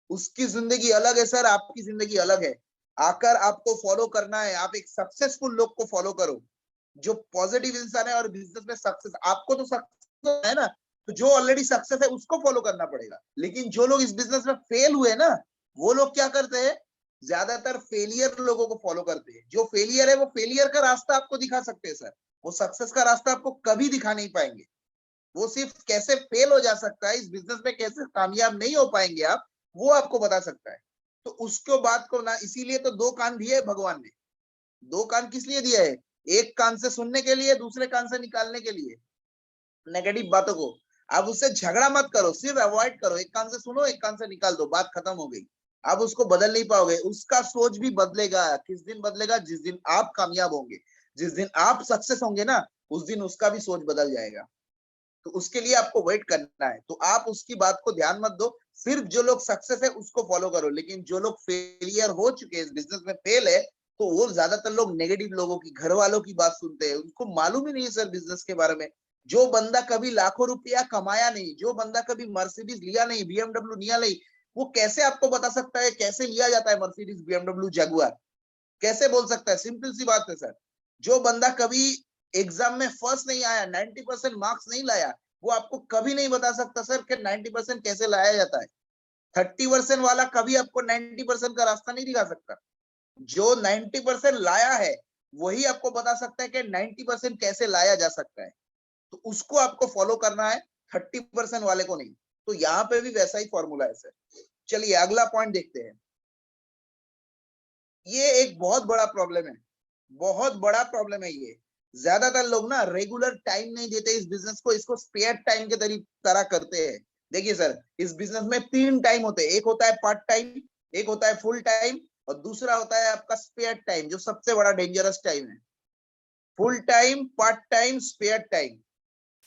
उसकी जिंदगी अलग है सर, आपकी जिंदगी अलग है। आकर आपको फॉलो करना है, आप एक सक्सेसफुल लोग को फॉलो करो, जो पॉजिटिव इंसान है और बिजनेस में सक्सेस, आपको तो सक्सेस है ना, तो जो ऑलरेडी सक्सेस है उसको फॉलो करना पड़ेगा। लेकिन जो लोग इस बिजनेस में फेल हुए ना, वो लोग क्या करते हैं, ज्यादातर फेलियर लोगों को फॉलो करते हैं। जो फेलियर है वो फेलियर का रास्ता आपको दिखा सकते हैं सर, वो सक्सेस का रास्ता आपको कभी दिखा नहीं पाएंगे। वो सिर्फ कैसे फेल हो जा सकता है इस बिजनेस में, कैसे कामयाब नहीं हो पाएंगे आप, वो आपको बता सकता है। तो उसको बात को ना, इसीलिए तो 2 कान दिए है भगवान ने। 2 कान किस लिए दिया है? एक कान से सुनने के लिए, दूसरे कान से निकालने के लिए नेगेटिव बातों को। आप उससे झगड़ा मत करो, सिर्फ अवॉइड करो, एक कान से सुनो एक कान से निकाल दो, बात खत्म हो गई। आप उसको बदल नहीं पाओगे, उसका सोच भी बदलेगा। किस दिन बदलेगा? जिस दिन आप कामयाब होंगे, जिस दिन आप सक्सेस होंगे ना, उस दिन उसका भी सोच बदल जाएगा। तो उसके लिए आपको वेट करना है, तो आप उसकी बात को ध्यान मत दो। सिर्फ जो लोग सक्सेस है उसको फॉलो करो। लेकिन जो लोग फेलियर हो चुके हैं, इस बिजनेस में फेल है, तो वो ज्यादातर लोग नेगेटिव लोगों की, घर वालों की बात सुनते हैं। उनको मालूम ही नहीं है सर बिजनेस के बारे में। जो बंदा कभी लाखों रुपया कमाया नहीं, जो बंदा कभी मर्सिडीज लिया नहीं, बीएमडब्ल्यू लिया नहीं, वो कैसे आपको बता सकता है कैसे लिया जाता है मर्सिडीज, बीएमडब्ल्यू, जगुआर? कैसे बोल सकता है? सिंपल सी बात है सर। जो बंदा कभी एग्जाम में फर्स्ट नहीं आया, 90% मार्क्स नहीं लाया, वो आपको कभी नहीं बता सकता सर कि 90% कैसे लाया जाता है। 30% वाला कभी आपको 90% का रास्ता नहीं दिखा सकता। जो 90% लाया है, वही आपको बता सकता है कि 90% कैसे लाया जा सकता है। तो उसको आपको फॉलो करना है, 30% वाले को नहीं। तो यहाँ पे भी वैसा ही फॉर्मूला है सर। चलिए अगला पॉइंट देखते हैं। ये एक बहुत बड़ा प्रॉब्लम है, बहुत बड़ा प्रॉब्लम है ये। ज्यादातर लोग ना रेगुलर टाइम नहीं देते इस बिजनेस को, इसको स्पेयर टाइम के तरह करते हैं। देखिए सर, इस बिजनेस में 3 टाइम होते हैं, एक होता है पार्ट टाइम, एक होता है फुल टाइम, और दूसरा होता है आपका स्पेयर टाइम, जो सबसे बड़ा डेंजरस टाइम है। Full time, part time, spare time.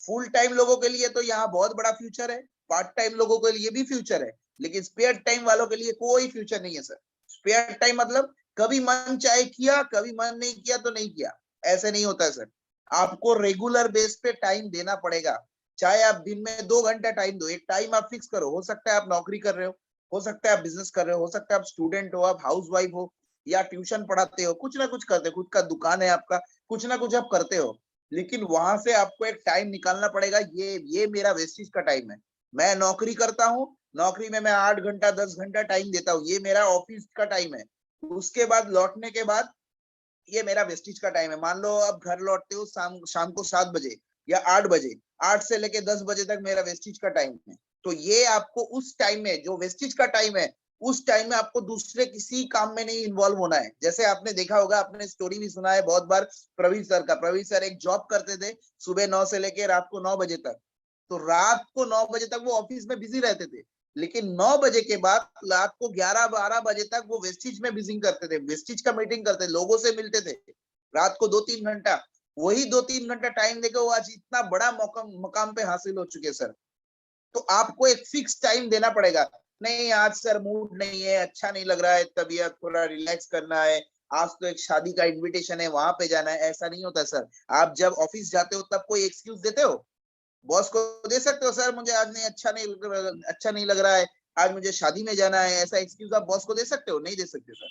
Full time लोगों के लिए तो यहाँ बहुत बड़ा फ्यूचर है, पार्ट टाइम लोगों के लिए भी फ्यूचर है, लेकिन स्पेयर टाइम वालों के लिए कोई फ्यूचर नहीं है सर। स्पेयर टाइम मतलब कभी मन चाहे किया, कभी मन नहीं किया तो नहीं किया, ऐसे नहीं होता है सर। आपको रेगुलर बेस पे टाइम देना पड़ेगा। चाहे आप दिन में 2 घंटा टाइम दो, एक टाइम आप फिक्स करो। हो सकता है आप नौकरी कर रहे हो सकता है आप बिजनेस कर रहे हो सकता है आप स्टूडेंट हो, आप हाउस वाइफ हो, या ट्यूशन पढ़ाते हो, कुछ ना कुछ करते हो, खुद का दुकान है आपका, कुछ ना कुछ आप करते हो। लेकिन वहां से आपको एक टाइम निकालना पड़ेगा। ये मेरा वेस्टेज का टाइम है। मैं नौकरी करता हूँ, नौकरी में मैं 8 घंटा 10 घंटा टाइम देता हूँ, ये मेरा ऑफिस का टाइम है। उसके बाद लौटने के बाद ये मेरा वेस्टेज का टाइम है। मान लो आप घर लौटते हो शाम शाम को 7 बजे या 8 बजे, 8 से लेके 10 बजे तक मेरा वेस्टेज का टाइम है। तो ये आपको उस टाइम में, जो वेस्टेज का टाइम है, उस टाइम में आपको दूसरे किसी काम में नहीं इन्वॉल्व होना है। जैसे आपने देखा होगा, आपने स्टोरी भी सुना है बहुत बार प्रवीण सर का। प्रवीण सर एक जॉब करते थे, सुबह 9 से लेके रात को 9 बजे तक। तो रात को 9 बजे तक वो ऑफिस में बिजी रहते थे, लेकिन 9 बजे के बाद रात को 11 12 बजे तक वो वेस्टिज में बिजी करते थे, वेस्टिज का मीटिंग करते, लोगों से मिलते थे रात को 2 3 घंटा। वही 2 3 घंटा टाइम देकर वो आज इतना बड़ा मकाम पे हासिल हो चुके सर। तो आपको एक फिक्स टाइम देना पड़ेगा। नहीं आज सर मूड नहीं है, अच्छा नहीं लग रहा है, तबीयत थोड़ा रिलैक्स करना है, आज तो एक शादी का इनविटेशन है, वहां पे जाना है, ऐसा नहीं होता सर। आप जब ऑफिस जाते हो तब कोई एक्सक्यूज देते हो? बॉस को दे सकते हो, सर मुझे आज नहीं अच्छा नहीं लग रहा है, आज मुझे शादी में जाना है, ऐसा एक्सक्यूज आप बॉस को दे सकते हो? नहीं दे सकते सर।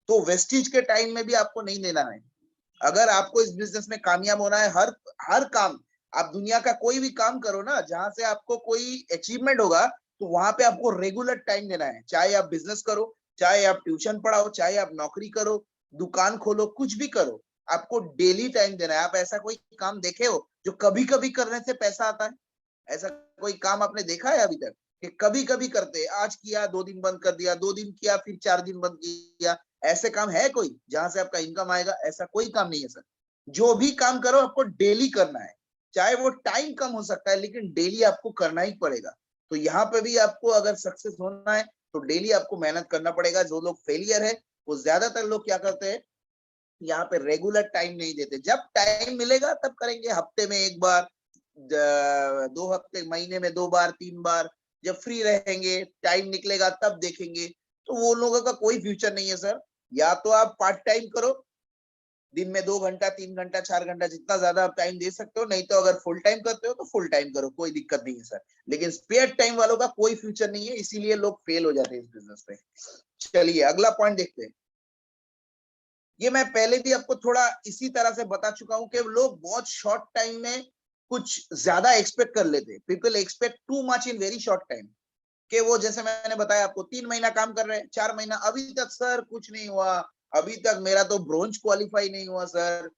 तो वेस्टिज के टाइम में भी आपको नहीं देना है। अगर आपको इस बिजनेस में कामयाब होना है, हर हर काम, आप दुनिया का कोई भी काम करो ना जहां से आपको कोई अचीवमेंट होगा, तो वहां पे आपको रेगुलर टाइम देना है। चाहे आप बिजनेस करो, चाहे आप ट्यूशन पढ़ाओ, चाहे आप नौकरी करो, दुकान खोलो, कुछ भी करो, आपको डेली टाइम देना है। आप ऐसा कोई काम देखे हो जो कभी कभी करने से पैसा आता है? ऐसा कोई काम आपने देखा है अभी तक कि कभी कभी करते, आज किया 2 दिन बंद कर दिया, 2 दिन किया फिर 4 दिन बंद किया? ऐसे काम है कोई जहां से आपका इनकम आएगा? ऐसा कोई काम नहीं है सर। जो भी काम करो आपको डेली करना है, चाहे वो टाइम कम हो सकता है लेकिन डेली आपको करना ही पड़ेगा। तो यहाँ पे भी आपको अगर सक्सेस होना है तो डेली आपको मेहनत करना पड़ेगा। जो लोग फेलियर है, वो ज्यादातर लोग क्या करते हैं, यहाँ पे रेगुलर टाइम नहीं देते। जब टाइम मिलेगा तब करेंगे, हफ्ते में एक बार, 2 हफ्ते, महीने में 2 बार 3 बार, जब फ्री रहेंगे, टाइम निकलेगा तब देखेंगे। तो वो लोगों का कोई फ्यूचर नहीं है सर। या तो आप पार्ट टाइम करो, दिन में 2 घंटा 3 घंटा 4 घंटा जितना ज्यादा आप टाइम दे सकते हो, नहीं तो अगर फुल टाइम करते हो तो फुल टाइम करो, कोई दिक्कत नहीं है सर। लेकिन स्पेयर टाइम वालों का कोई फ्यूचर नहीं है, इसीलिए लोग फेल हो जाते हैं इस बिजनेस में। चलिए अगला पॉइंट देखते हैं। ये मैं पहले भी आपको थोड़ा इसी तरह से बता चुका हूं कि लोग बहुत शॉर्ट टाइम में कुछ ज्यादा एक्सपेक्ट कर लेते हैं। People expect too much in very short time. कि वो जैसे मैंने बताया आपको, 3 महीना काम कर रहे हैं, 4 महीना, अभी तक सर कुछ नहीं हुआ, अभी तक मेरा तो ब्रोंज क्वालिफाई नहीं हुआ सर,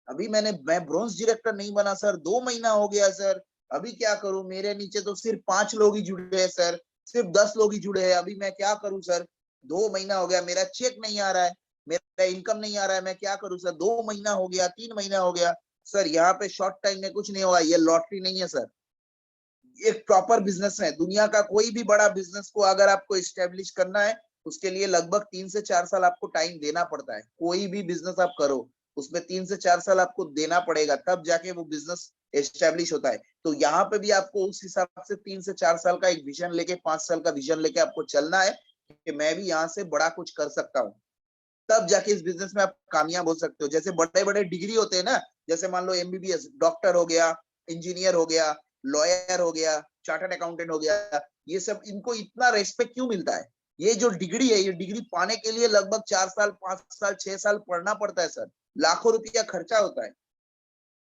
अभी मैं ब्रोंज डायरेक्टर नहीं बना सर, 2 महीना हो गया सर, अभी क्या करूं, मेरे नीचे तो सिर्फ 5 लोग ही जुड़े हैं सर, सिर्फ 10 लोग ही जुड़े हैं, अभी मैं क्या करूं सर, 2 महीना हो गया, मेरा चेक नहीं आ रहा है, मेरा इनकम नहीं आ रहा है, मैं क्या करूं सर, 2 महीना हो गया, 3 महीना हो गया। सर यहाँ पे शॉर्ट टाइम में कुछ नहीं होगा, ये लॉटरी नहीं है सर, एक प्रॉपर बिजनेस है। दुनिया का कोई भी बड़ा बिजनेस को अगर आपको इस्टेब्लिश करना है, उसके लिए लगभग 3 से 4 साल आपको टाइम देना पड़ता है। कोई भी बिजनेस आप करो, उसमें 3 से 4 साल आपको देना पड़ेगा, तब जाके वो बिजनेस एस्टेब्लिश होता है। तो यहाँ पे भी आपको उस हिसाब से 3 से 4 साल का एक विजन लेके, 5 साल का विजन लेके आपको चलना है कि मैं भी यहाँ से बड़ा कुछ कर सकता हूँ। तब जाके इस बिजनेस में आप कामयाब हो सकते हो। जैसे बड़े बड़े डिग्री होते हैं ना, जैसे मान लो एमबीबीएस, डॉक्टर हो गया, इंजीनियर हो गया, लॉयर हो गया, चार्टर्ड अकाउंटेंट हो गया, ये सब, इनको इतना रेस्पेक्ट क्यों मिलता है? ये जो डिग्री है, ये डिग्री पाने के लिए लगभग 4 साल 5 साल 6 साल पढ़ना पड़ता है सर, लाखों रुपया खर्चा होता है।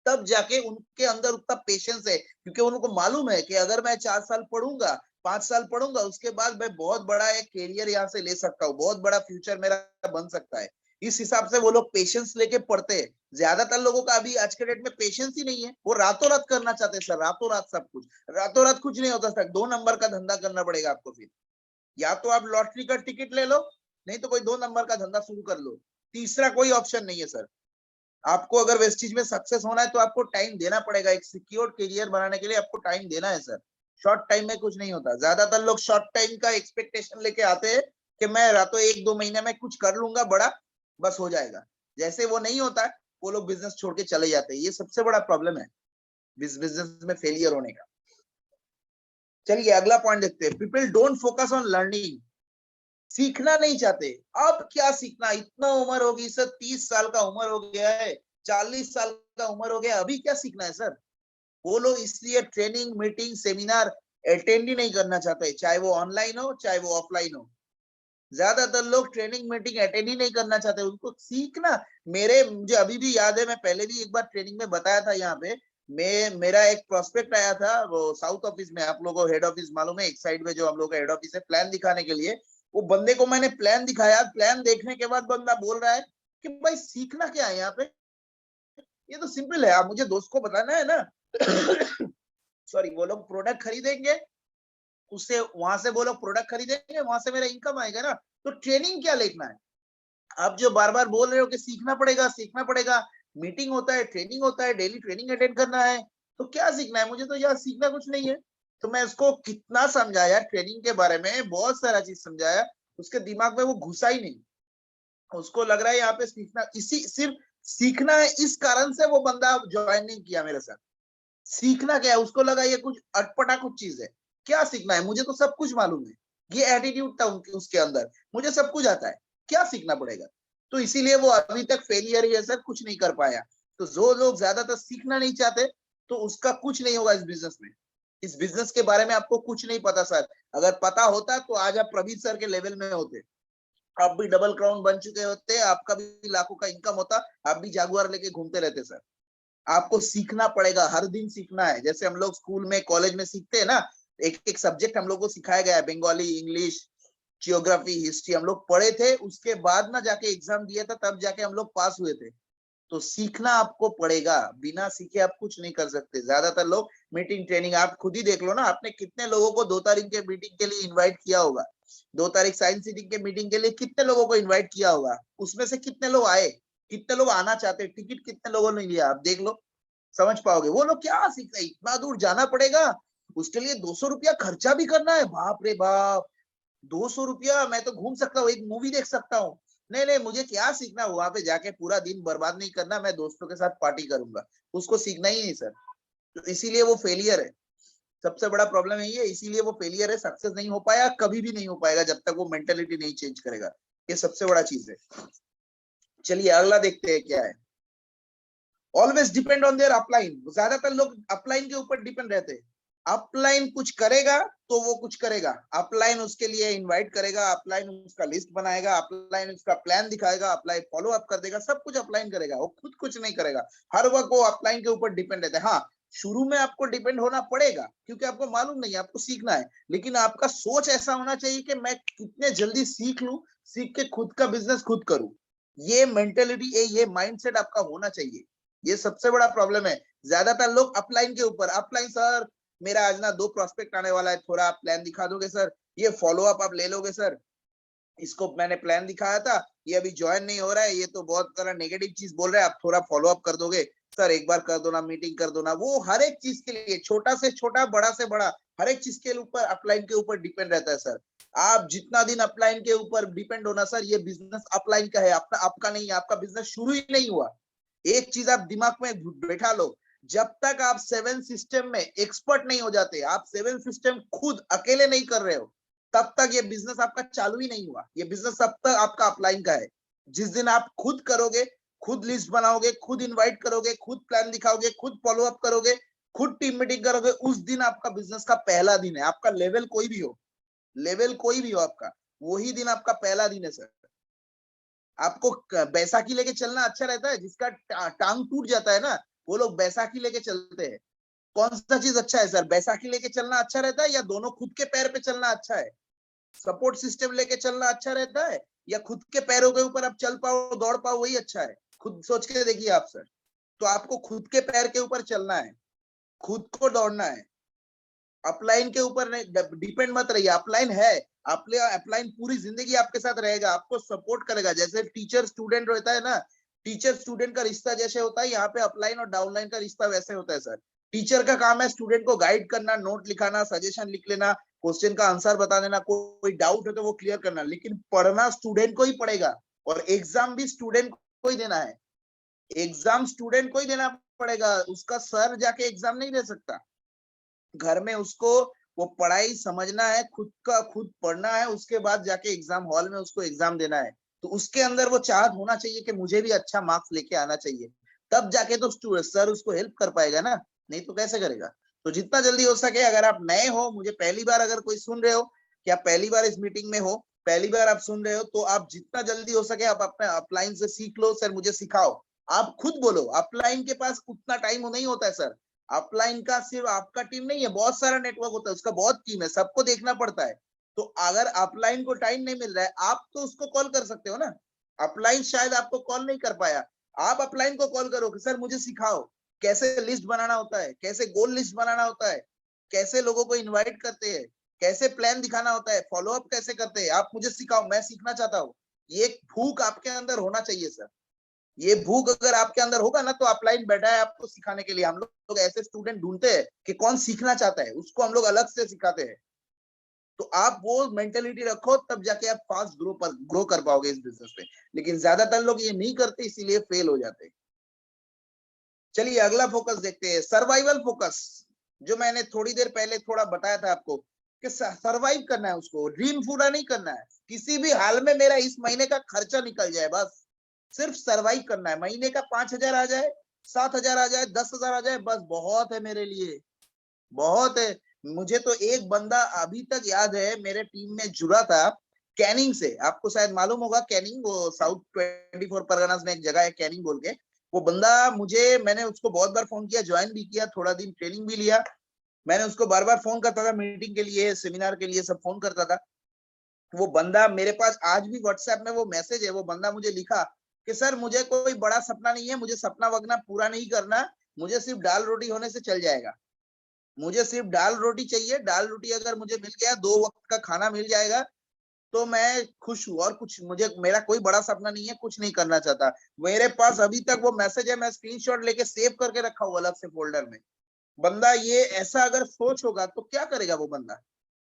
तब जाके उनके अंदर उतना पेशेंस है, क्योंकि उनको मालूम है कि अगर मैं 4 साल पढ़ूंगा, 5 साल पढ़ूंगा, उसके बाद मैं बहुत बड़ा एक कैरियर यहाँ से ले सकता हूँ, बहुत बड़ा फ्यूचर मेरा बन सकता है। इस हिसाब से वो लोग पेशेंस लेके पढ़ते हैं। ज्यादातर लोगों का अभी आज के डेट में पेशेंस ही नहीं है, वो रातों रात करना चाहते हैं सर, रातों रात सब कुछ। रातों रात कुछ नहीं होता सर, 2 नंबर का धंधा करना पड़ेगा आपको। फिर या तो आप लॉटरी का टिकट ले लो, नहीं तो कोई 2 नंबर का धंधा शुरू कर लो, तीसरा कोई ऑप्शन नहीं है सर। आपको अगर वेस्टिज में सक्सेस होना है तो आपको टाइम देना पड़ेगा, एक सिक्योर करियर बनाने के लिए आपको टाइम देना है सर। शॉर्ट टाइम में कुछ नहीं होता। ज्यादातर लोग शॉर्ट टाइम का एक्सपेक्टेशन लेके आते हैं कि मैं रातों 1-2 महीने में कुछ कर लूंगा बड़ा, बस हो जाएगा। जैसे वो नहीं होता है, वो लोग बिजनेस छोड़ के चले जाते हैं। ये सबसे बड़ा प्रॉब्लम है बिजनेस में फेलियर होने का। चलिए अगला पॉइंट देखते हैं। People don't focus on learning. सीखना नहीं चाहते। अब क्या सीखना, इतना उम्र होगी सर, 30 साल का उम्र हो गया है, 40 साल का उम्र हो गया, अभी क्या सीखना है सर? वो लोग इसलिए ट्रेनिंग मीटिंग सेमिनार अटेंड ही नहीं करना चाहते, चाहे वो ऑनलाइन हो चाहे वो ऑफलाइन हो। ज्यादातर लोग ट्रेनिंग मीटिंग अटेंड ही नहीं करना चाहते, उनको सीखना। मुझे अभी भी याद है, मैं पहले भी एक बार ट्रेनिंग में बताया था यहाँ पे। मेरा एक प्रोस्पेक्ट आया था, वो साउथ ऑफिस में, आप लोगों को हेड ऑफिस मालूम है, एक साइड में जो हम लोग का हेड ऑफिस है, प्लान दिखाने के लिए। वो बंदे को मैंने प्लान दिखाया, प्लान देखने के बाद बंदा बोल रहा है कि भाई सीखना क्या है यहाँ पे, ये तो सिंपल है, आप मुझे दोस्त को बताना है ना। सॉरी, वो लोग प्रोडक्ट खरीदेंगे, उससे वहां से वो लोग प्रोडक्ट खरीदेंगे, वहां से मेरा इनकम आएगा ना। तो ट्रेनिंग क्या लेना है? आप जो बार बार बोल रहे हो कि सीखना पड़ेगा सीखना पड़ेगा, मीटिंग होता है, ट्रेनिंग होता है, डेली ट्रेनिंग अटेंड करना है, तो क्या सीखना है? मुझे तो यार सीखना कुछ नहीं है। तो मैं उसको कितना समझाया ट्रेनिंग के बारे में, बहुत सारा चीज समझाया, उसके दिमाग में वो घुसा ही नहीं। उसको लग रहा है यहाँ पे सीखना, इसी सिर्फ सीखना है, इस कारण से वो बंदा ज्वाइन नहीं किया मेरे साथ। सीखना क्या है, उसको लगा ये कुछ अटपटा कुछ चीज है। क्या सीखना है? मुझे तो सब कुछ मालूम है। ये एटीट्यूड था उसके अंदर, मुझे सब कुछ आता है, क्या सीखना पड़ेगा? तो इसीलिए वो अभी तक फेलियर ही है सर, कुछ नहीं कर पाया। तो जो लोग ज्यादातर सीखना नहीं चाहते तो उसका कुछ नहीं होगा इस बिजनेस में। इस बिजनेस के बारे में आपको कुछ नहीं पता सर। अगर पता होता तो आज आप प्रवीण सर के लेवल में होते, आप भी डबल क्राउन बन चुके होते, आपका भी लाखों का इनकम होता, आप भी जागुआर लेके घूमते रहते सर। आपको सीखना पड़ेगा, हर दिन सीखना है। जैसे हम लोग स्कूल में कॉलेज में सीखते हैं ना, एक एक सब्जेक्ट हम लोग को सिखाया गया है, बंगाली, इंग्लिश, जियोग्राफी, हिस्ट्री हम लोग पढ़े थे, उसके बाद ना जाके एग्जाम दिया था, तब जाके हम लोग पास हुए थे। तो सीखना आपको पड़ेगा, बिना सीखे आप कुछ नहीं कर सकते। ज्यादातर लोग मीटिंग ट्रेनिंग, आप खुद ही देख लो ना, आपने कितने लोगों को 2 तारीख के मीटिंग के लिए इनवाइट किया होगा, 2 तारीख साइंस सिटी के मीटिंग के लिए कितने लोगों को इनवाइट किया होगा, उसमें से कितने लोग आए, कितने लोग आना चाहते, टिकट कितने लोगों ने लिया, आप देख लो, समझ पाओगे। वो लोग क्या सीख रहे, इतना दूर जाना पड़ेगा, उसके लिए 200 रुपया खर्चा भी करना है, बाप रे बाप। 200 रुपया, मैं तो घूम सकता हूँ, एक मूवी देख सकता हूँ। नहीं नहीं, मुझे क्या सीखना, वहां पे जाके पूरा दिन बर्बाद नहीं करना, मैं दोस्तों के साथ पार्टी करूंगा, उसको सीखना ही नहीं सर। तो इसीलिए वो फेलियर है, सबसे बड़ा प्रॉब्लम यही है, इसीलिए वो फेलियर है, सक्सेस नहीं हो पाया, कभी भी नहीं हो पाएगा जब तक वो मेंटेलिटी नहीं चेंज करेगा। ये सबसे बड़ा चीज है। चलिए अगला देखते हैं क्या है। Always depend on their upline, ज्यादातर लोग अपलाइन के ऊपर डिपेंड रहते हैं। अपलाइन कुछ करेगा तो वो कुछ करेगा, अपलाइन उसके लिए इनवाइट करेगा, अपलाइन उसका लिस्ट बनाएगा, अपलाइन उसका प्लान दिखाएगा, अपलाइन फॉलो अप कर देगा, सब कुछ अपलाइन करेगा, वो खुद कुछ नहीं करेगा। हर वक्त वो अपलाइन के ऊपर डिपेंड रहता है। हाँ, शुरू में आपको डिपेंड होना पड़ेगा क्योंकि आपको मालूम नहीं है, आपको सीखना है, लेकिन आपका सोच ऐसा होना चाहिए कि मैं कितने जल्दी सीख लूं, सीख के खुद का बिजनेस खुद करूं। ये मेंटेलिटी, ये माइंडसेट आपका होना चाहिए। ये सबसे बड़ा प्रॉब्लम है। ज्यादातर लोग अपलाइन के ऊपर, अपलाइन सर मेरा आज ना 2 प्रोस्पेक्ट आने वाला है, थोड़ा आप प्लान दिखा दोगे सर, ये फॉलो अप आप ले लोगे सर, इसको मैंने प्लान दिखाया था, ये अभी ज्वाइन नहीं हो रहा है, ये तो बहुत तरह नेगेटिव चीज बोल रहा है, आप थोड़ा फॉलो अप कर दोगे सर, एक बार कर दो ना, मीटिंग कर दो ना। वो हर एक चीज के लिए, छोटा से छोटा, बड़ा से बड़ा, हर एक चीज के ऊपर अपलाइन के ऊपर डिपेंड रहता है सर। आप जितना दिन अपलाइन के ऊपर डिपेंड होना सर, ये बिजनेस अपलाइन का है, आपका आपका नहीं है, आपका बिजनेस शुरू ही नहीं हुआ। एक चीज आप दिमाग में बैठा लो, जब तक आप 7 सिस्टम में एक्सपर्ट नहीं हो जाते, आप 7 सिस्टम खुद अकेले नहीं कर रहे हो, तब तक ये बिजनेस आपका चालू ही नहीं हुआ। ये बिजनेस तब तक आपका अपलाइन का है। जिस दिन आप खुद करोगे, खुद लिस्ट बनाओगे, खुद इनवाइट करोगे, खुद प्लान दिखाओगे, खुद फॉलो अप करोगे, खुद टीम मीटिंग करोगे, उस दिन आपका बिजनेस का पहला दिन है। आपका लेवल कोई भी हो, लेवल कोई भी हो आपका, वही दिन आपका पहला दिन है सर। आपको बैसाखी लेके चलना अच्छा रहता है, जिसका टांग टूट जाता है ना, वो लोग बैसाखी लेके चलते हैं। कौन सा चीज अच्छा है सर, बैसाखी लेके चलना अच्छा रहता है या दोनों खुद के पैर पे चलना अच्छा है? सपोर्ट सिस्टम लेके चलना अच्छा रहता है या खुद के पैरों के ऊपर आप चल पाओ, दौड़ पाओ, वही अच्छा है? खुद सोच के देखिए आप सर। तो आपको खुद के पैर के ऊपर चलना है, खुद को दौड़ना है, अपलाइन के ऊपर डिपेंड मत रहिए। अपलाइन है, अपलाइन पूरी जिंदगी आपके साथ रहेगा, आपको सपोर्ट करेगा। जैसे टीचर स्टूडेंट रहता है ना, टीचर स्टूडेंट का रिश्ता जैसे होता है, यहाँ पे अपलाइन और डाउनलाइन का रिश्ता वैसे होता है सर। टीचर का काम है स्टूडेंट को गाइड करना, नोट लिखाना, सजेशन लिख लेना, क्वेश्चन का आंसर बता देना, कोई डाउट है तो वो क्लियर करना, लेकिन पढ़ना स्टूडेंट को ही पड़ेगा। और एग्जाम भी स्टूडेंट को ही देना है, एग्जाम स्टूडेंट को ही देना पड़ेगा, उसका सर जाके एग्जाम नहीं दे सकता। घर में उसको वो पढ़ाई समझना है, खुद का खुद पढ़ना है, उसके बाद जाके एग्जाम हॉल में उसको एग्जाम देना है। तो उसके अंदर वो चाहत होना चाहिए कि मुझे भी अच्छा मार्क्स लेके आना चाहिए, तब जाके तो सर उसको हेल्प कर पाएगा ना, नहीं तो कैसे करेगा? तो जितना जल्दी हो सके, अगर आप नए हो, मुझे पहली बार अगर कोई सुन रहे हो कि आप पहली बार इस मीटिंग में हो, पहली बार आप सुन रहे हो, तो आप जितना जल्दी हो सके आप अपने अपलाइन से सीख लो, सर मुझे सिखाओ। आप खुद बोलो, अपलाइन के पास उतना टाइम नहीं होता है सर। अपलाइन का सिर्फ आपका टीम नहीं है, बहुत सारा नेटवर्क होता है, उसका बहुत टीम है, सबको देखना पड़ता है। तो अगर अपलाइन को टाइम नहीं मिल रहा है, आप तो उसको कॉल कर सकते हो ना। अपलाइन शायद आपको कॉल नहीं कर पाया, आप अपलाइन को कॉल करो कि सर मुझे सिखाओ कैसे लिस्ट बनाना होता है, कैसे गोल लिस्ट बनाना होता है, कैसे लोगों को इनवाइट करते हैं, कैसे प्लान दिखाना होता है, फॉलो अप कैसे करते हैं, आप मुझे सिखाओ, मैं सीखना चाहता हूँ। ये एक भूख आपके अंदर होना चाहिए सर। ये भूख अगर आपके अंदर होगा ना, तो अपलाइन बैठा है आपको सिखाने के लिए। हम लोग ऐसे स्टूडेंट ढूंढते हैं कि कौन सीखना चाहता है, उसको हम लोग अलग से सिखाते हैं। तो आप वो मेंटेलिटी रखो, तब जाके आप फास्ट ग्रो कर पाओगे इस बिजनेस में। लेकिन ज्यादातर लोग ये नहीं करते, इसीलिए फेल हो जाते हैं। चलिए अगला फोकस देखते हैं, सर्वाइवल फोकस। जो मैंने थोड़ी देर पहले थोड़ा बताया था आपको कि सर्वाइव करना है, उसको ड्रीम पूरा नहीं करना है, किसी भी हाल में मेरा इस महीने का खर्चा निकल जाए बस, सिर्फ सरवाइव करना है। महीने का 5,000 आ जाए, 7,000 आ जाए, 10,000 आ जाए, बस बहुत है मेरे लिए, बहुत है। मुझे तो एक बंदा अभी तक याद है, मेरे टीम में जुड़ा था कैनिंग से, आपको शायद मालूम होगा कैनिंग, वो साउथ 24 परगनास में एक जगह है कैनिंग बोल के। वो बंदा मुझे, मैंने उसको बहुत बार फोन किया, ज्वाइन भी किया, थोड़ा दिन ट्रेनिंग भी लिया, मैंने उसको बार बार फोन करता था, मीटिंग के लिए, सेमिनार के लिए, सब फोन करता था। वो बंदा मेरे पास आज भी व्हाट्सएप में वो मैसेज है, वो बंदा मुझे लिखा कि सर मुझे कोई बड़ा सपना नहीं है, मुझे सपना वगना पूरा नहीं करना, मुझे सिर्फ दाल रोटी होने से चल जाएगा, मुझे सिर्फ दाल रोटी चाहिए, दाल रोटी अगर मुझे मिल गया, 2 वक्त का खाना मिल जाएगा तो मैं खुश हूँ, और कुछ मुझे, मेरा कोई बड़ा सपना नहीं है, कुछ नहीं करना चाहता। मेरे पास अभी तक वो मैसेज है, मैं स्क्रीनशॉट लेके सेव करके रखा हूँ अलग से फोल्डर में। बंदा ये ऐसा अगर सोच होगा तो क्या करेगा वो बंदा।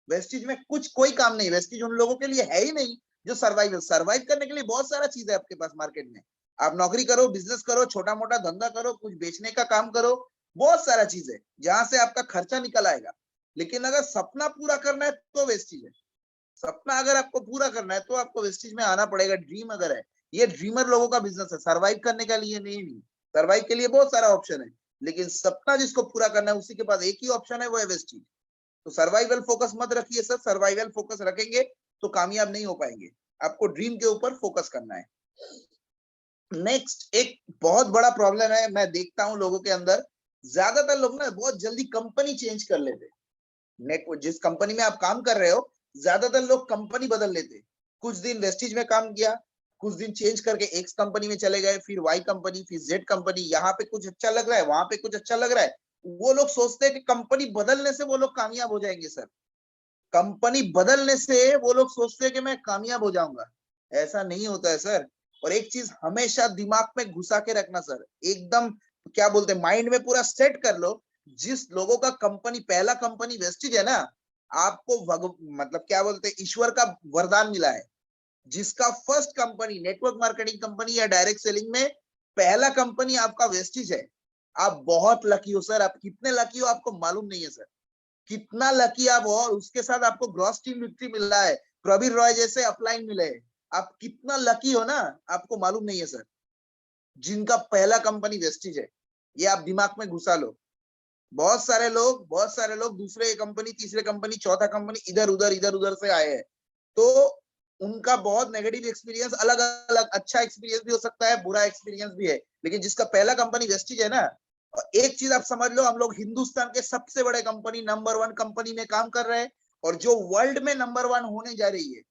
वेस्टिज में कुछ कोई काम नहीं, वेस्टिज उन लोगों के लिए है ही नहीं जो सर्वाइव करने के लिए बहुत सारा चीज है आपके पास मार्केट में। आप नौकरी करो, बिजनेस करो, छोटा मोटा धंधा करो, कुछ बेचने का काम करो, बहुत सारा चीज है जहां से आपका खर्चा निकल आएगा। लेकिन अगर सपना पूरा करना है तो वेस्टिज है। सपना अगर आपको पूरा करना है तो आपको वेस्टिज में आना पड़ेगा। ड्रीम अगर है, ये ड्रीमर लोगों का बिजनेस है, सर्वाइव करने के लिए नहीं। सर्वाइव के लिए बहुत सारा ऑप्शन है, लेकिन सपना जिसको पूरा करना है उसी के पास एक ही ऑप्शन है, वो है वेस्टिज। तो सर्वाइवल फोकस मत रखिए सर, सर्वाइवल फोकस रखेंगे तो कामयाब नहीं हो पाएंगे। आपको ड्रीम के ऊपर फोकस करना है। नेक्स्ट, एक बहुत बड़ा प्रॉब्लम है, मैं देखता हूं लोगों के अंदर, ज्यादातर लोग ना बहुत जल्दी कंपनी चेंज कर लेते। नेटवर्क जिस कंपनी में आप काम कर रहे हो, ज्यादातर लोग कंपनी बदल लेते। कुछ दिन वेस्टिज में काम किया, कुछ दिन चेंज करके एक्स कंपनी में चले गए, फिर वाई कंपनी, फिर जेड कंपनी, यहाँ पे कुछ अच्छा लग रहा है, वहां पे कुछ अच्छा लग रहा है। वो लोग सोचते हैं कि कंपनी बदलने से वो लोग कामयाब हो जाएंगे सर, कंपनी बदलने से वो लोग सोचते हैं कि मैं कामयाब हो जाऊंगा। ऐसा नहीं होता है सर। और एक चीज हमेशा दिमाग में घुसा के रखना सर, एकदम क्या बोलते हैं, माइंड में पूरा सेट कर लो। जिस लोगों का कंपनी, पहला कंपनी वेस्टिज है ना, आपको मतलब क्या बोलते हैं, ईश्वर का वरदान मिला है। जिसका first company network marketing company या डायरेक्ट सेलिंग में पहला कंपनी आपका वेस्टिज है, आप बहुत लकी हो सर। आप कितने लकी हो आपको मालूम नहीं है सर, कितना लकी आप हो। और उसके साथ आपको ग्रॉस टीम विक्ट्री मिल रहा है, प्रवीण रॉय जैसे अपलाइन मिले। आप कितना लकी हो ना, आपको मालूम नहीं है सर। जिनका पहला कंपनी वेस्टिज है, ये आप दिमाग में घुसा लो। बहुत सारे लोग दूसरे कंपनी, तीसरे कंपनी, चौथा कंपनी, इधर उधर से आए हैं। तो उनका बहुत नेगेटिव एक्सपीरियंस, अलग अलग, अच्छा एक्सपीरियंस भी हो सकता है, बुरा एक्सपीरियंस भी है। लेकिन जिसका पहला कंपनी वेस्टिज है ना, एक चीज आप समझ लो, हम लोग हिंदुस्तान के सबसे बड़े कंपनी, नंबर 1 कंपनी में काम कर रहे हैं, और जो वर्ल्ड में नंबर 1 होने जा रही है।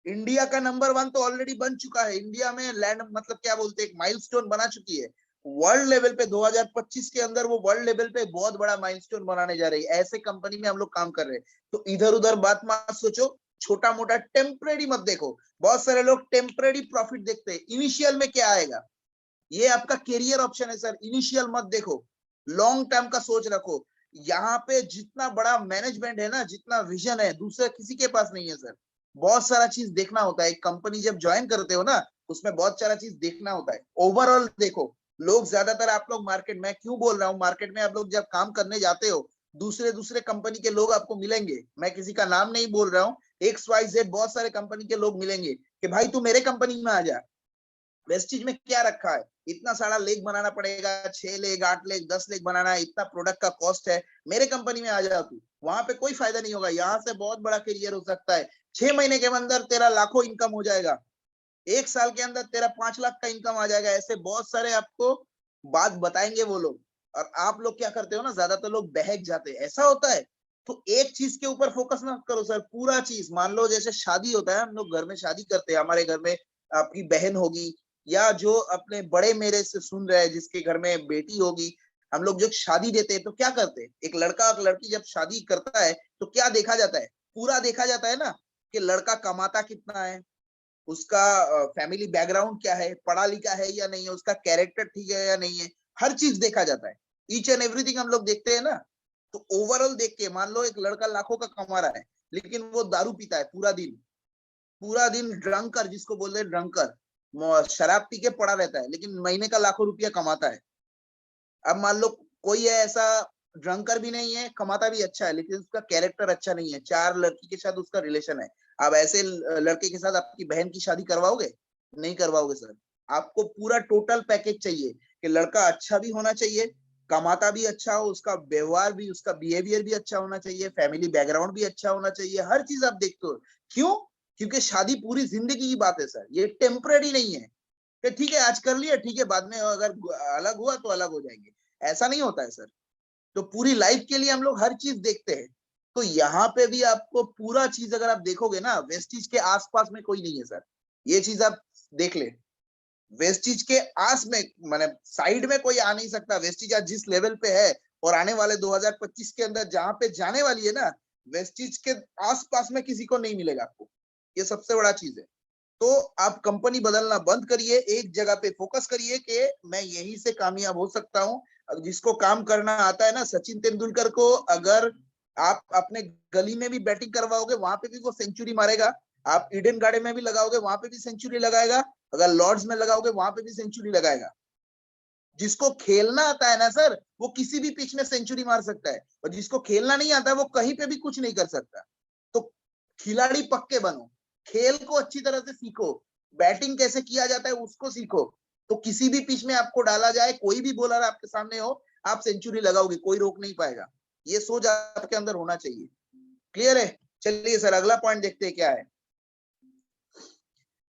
इंडिया का नंबर 1 तो ऑलरेडी बन चुका है, इंडिया में लैंड, मतलब क्या बोलते हैं, एक माइलस्टोन बना चुकी है। वर्ल्ड लेवल पे 2025 के अंदर वो वर्ल्ड लेवल पे बहुत बड़ा माइलस्टोन बनाने जा रही है। ऐसे कंपनी में हम लोग काम कर रहे हैं। तो इधर उधर बात मत सोचो, छोटा मोटा टेम्परेरी मत देखो। बहुत सारे लोग टेम्परेरी प्रॉफिट देखते हैं, इनिशियल में क्या आएगा, ये आपका कैरियर ऑप्शन है सर। इनिशियल मत देखो, लॉन्ग टर्म का सोच रखो। यहाँ पे जितना बड़ा मैनेजमेंट है ना, जितना विजन है, दूसरे किसी के पास नहीं है सर। बहुत सारा चीज देखना होता है। एक कंपनी जब ज्वाइन करते हो ना, उसमें बहुत सारा चीज देखना होता है। ओवरऑल देखो, लोग ज्यादातर, आप लोग मार्केट में, क्यों बोल रहा हूँ, मार्केट में आप लोग जब काम करने जाते हो, दूसरे दूसरे कंपनी के लोग आपको मिलेंगे। मैं किसी का नाम नहीं बोल रहा हूँ, XYZ बहुत सारे कंपनी के लोग मिलेंगे कि भाई तू मेरे कंपनी में आ जा। वेस्टिज में क्या रखा है, इतना सारा लेग बनाना पड़ेगा, 6 लेग, 8 लेग, 10 लेग बनाना है, इतना प्रोडक्ट का कॉस्ट है, मेरे कंपनी में आ जा तू। वहां पे कोई फायदा नहीं होगा। यहाँ से बहुत बड़ा करियर हो सकता है। 6 महीने के अंदर तेरा लाखों इनकम हो जाएगा, 1 साल के अंदर तेरा 5 लाख का इनकम आ जाएगा। ऐसे बहुत सारे आपको बात बताएंगे वो लोग। और आप लोग क्या करते हो ना, ज्यादातर लोग बहक जाते हैं, ऐसा होता है। तो एक चीज के ऊपर फोकस ना करो सर, पूरा चीज। मान लो जैसे शादी होता है, हम लोग घर में शादी करते हैं, हमारे घर में आपकी बहन होगी, या जो अपने बड़े मेरे से सुन रहे हैं जिसके घर में बेटी होगी, हम लोग जब शादी देते हैं तो क्या करते हैं, एक लड़का और लड़की जब शादी करता है तो क्या देखा जाता है, पूरा देखा जाता है ना, कि लड़का कमाता कितना है, उसका फैमिली बैकग्राउंड क्या है, पढ़ा लिखा है या नहीं है, उसका कैरेक्टर ठीक है या नहीं है, हर चीज देखा जाता है। ईच एंड एवरीथिंग हम लोग देखते हैं ना। तो ओवरऑल देख के, मान लो एक लड़का लाखों का कमा रहा है, लेकिन वो दारू पीता है पूरा दिन, पूरा दिन ड्रंकर, जिसको बोलते हैं ड्रंकर, शराब पी के पड़ा रहता है, लेकिन महीने का लाखों रुपया कमाता है। अब मान लो कोई है ऐसा, ड्रंकर भी नहीं है, कमाता भी अच्छा है, लेकिन उसका कैरेक्टर अच्छा नहीं है, 4 लड़की के साथ उसका रिलेशन है। अब ऐसे लड़के के साथ आपकी बहन की शादी करवाओगे? नहीं करवाओगे सर। आपको पूरा टोटल पैकेज चाहिए कि लड़का अच्छा भी होना चाहिए, कमाता भी अच्छा हो, उसका व्यवहार भी, उसका बिहेवियर भी अच्छा होना चाहिए, फैमिली बैकग्राउंड भी अच्छा होना चाहिए, हर चीज आप देखते हो। क्यों? क्योंकि शादी पूरी जिंदगी की बात है सर, ये टेम्पररी नहीं है कि ठीक है आज कर लिया, ठीक है बाद में अगर अलग हुआ तो अलग हो जाएंगे, ऐसा नहीं होता है सर। तो पूरी लाइफ के लिए हम लोग हर चीज देखते हैं। तो यहाँ पे भी आपको पूरा चीज अगर आप देखोगे ना, वेस्टिज के आसपास में कोई नहीं है सर, ये चीज आप देख ले। वेस्टिज के आस में माने साइड में कोई आ नहीं सकता। वेस्टिज आज जिस लेवल पे है और आने वाले 2025 के अंदर जहां पे जाने वाली है ना, वेस्टिज के आसपास में किसी को नहीं मिलेगा आपको। ये सबसे बड़ा चीज है। तो आप कंपनी बदलना बंद करिए, एक जगह पे फोकस करिए कि मैं यहीं से कामयाब हो सकता हूँ। जिसको काम करना आता है ना, सचिन तेंदुलकर को अगर आप अपने गली में भी बैटिंग करवाओगे वहां पे भी वो सेंचुरी मारेगा। आप ईडन गार्डन में भी लगाओगे वहां पे भी सेंचुरी लगाएगा। अगर लॉर्ड्स में लगाओगे वहां पे भी सेंचुरी लगाएगा। जिसको खेलना आता है ना सर, वो किसी भी पिच में सेंचुरी मार सकता है, और जिसको खेलना नहीं आता है वो कहीं पे भी कुछ नहीं कर सकता। तो खिलाड़ी पक्के बनो, खेल को अच्छी तरह से सीखो, बैटिंग कैसे किया जाता है उसको सीखो। तो किसी भी पिच में आपको डाला जाए, कोई भी बॉलर आपके सामने हो, आप सेंचुरी लगाओगे, कोई रोक नहीं पाएगा। ये सोच आपके अंदर होना चाहिए। क्लियर है? चलिए सर अगला पॉइंट देखते हैं क्या है।